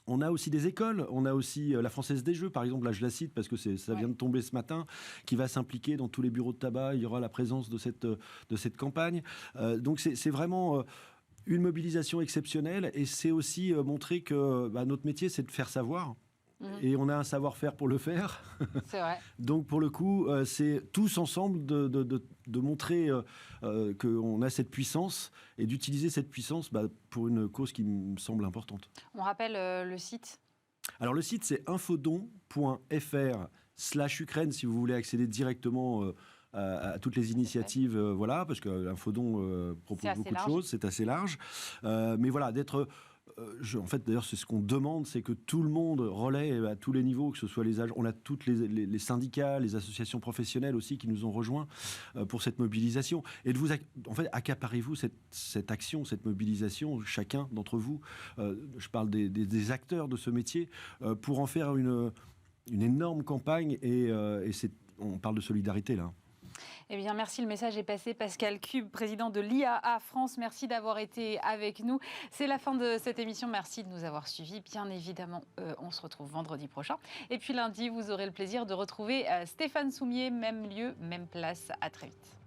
On a aussi des écoles, on a aussi la Française des Jeux, par exemple, là je la cite parce que ça vient de tomber ce matin, qui va s'impliquer dans tous les bureaux de tabac, il y aura la présence de cette campagne. Donc c'est vraiment une mobilisation exceptionnelle et c'est aussi montrer que notre métier c'est de faire savoir. Et on a un savoir-faire pour le faire. C'est vrai. Donc pour le coup, c'est tous ensemble de montrer qu'on a cette puissance et d'utiliser cette puissance pour une cause qui me semble importante. On rappelle le site. Alors le site c'est infodon.fr/Ukraine si vous voulez accéder directement à toutes les initiatives, voilà, parce que l'Infodon propose beaucoup de choses, c'est assez large. Mais voilà, d'être... en fait, d'ailleurs, c'est ce qu'on demande, c'est que tout le monde relaie à tous les niveaux, que ce soit les agents, on a toutes les syndicats, les associations professionnelles aussi qui nous ont rejoints pour cette mobilisation. Et en fait, accaparez-vous cette action, cette mobilisation, chacun d'entre vous. Je parle des acteurs de ce métier pour en faire une énorme campagne et on parle de solidarité là. Eh bien, merci, le message est passé. Pascal Cube, président de l'IAA France, merci d'avoir été avec nous. C'est la fin de cette émission. Merci de nous avoir suivis. Bien évidemment, on se retrouve vendredi prochain. Et puis lundi, vous aurez le plaisir de retrouver Stéphane Soumier, même lieu, même place. À très vite.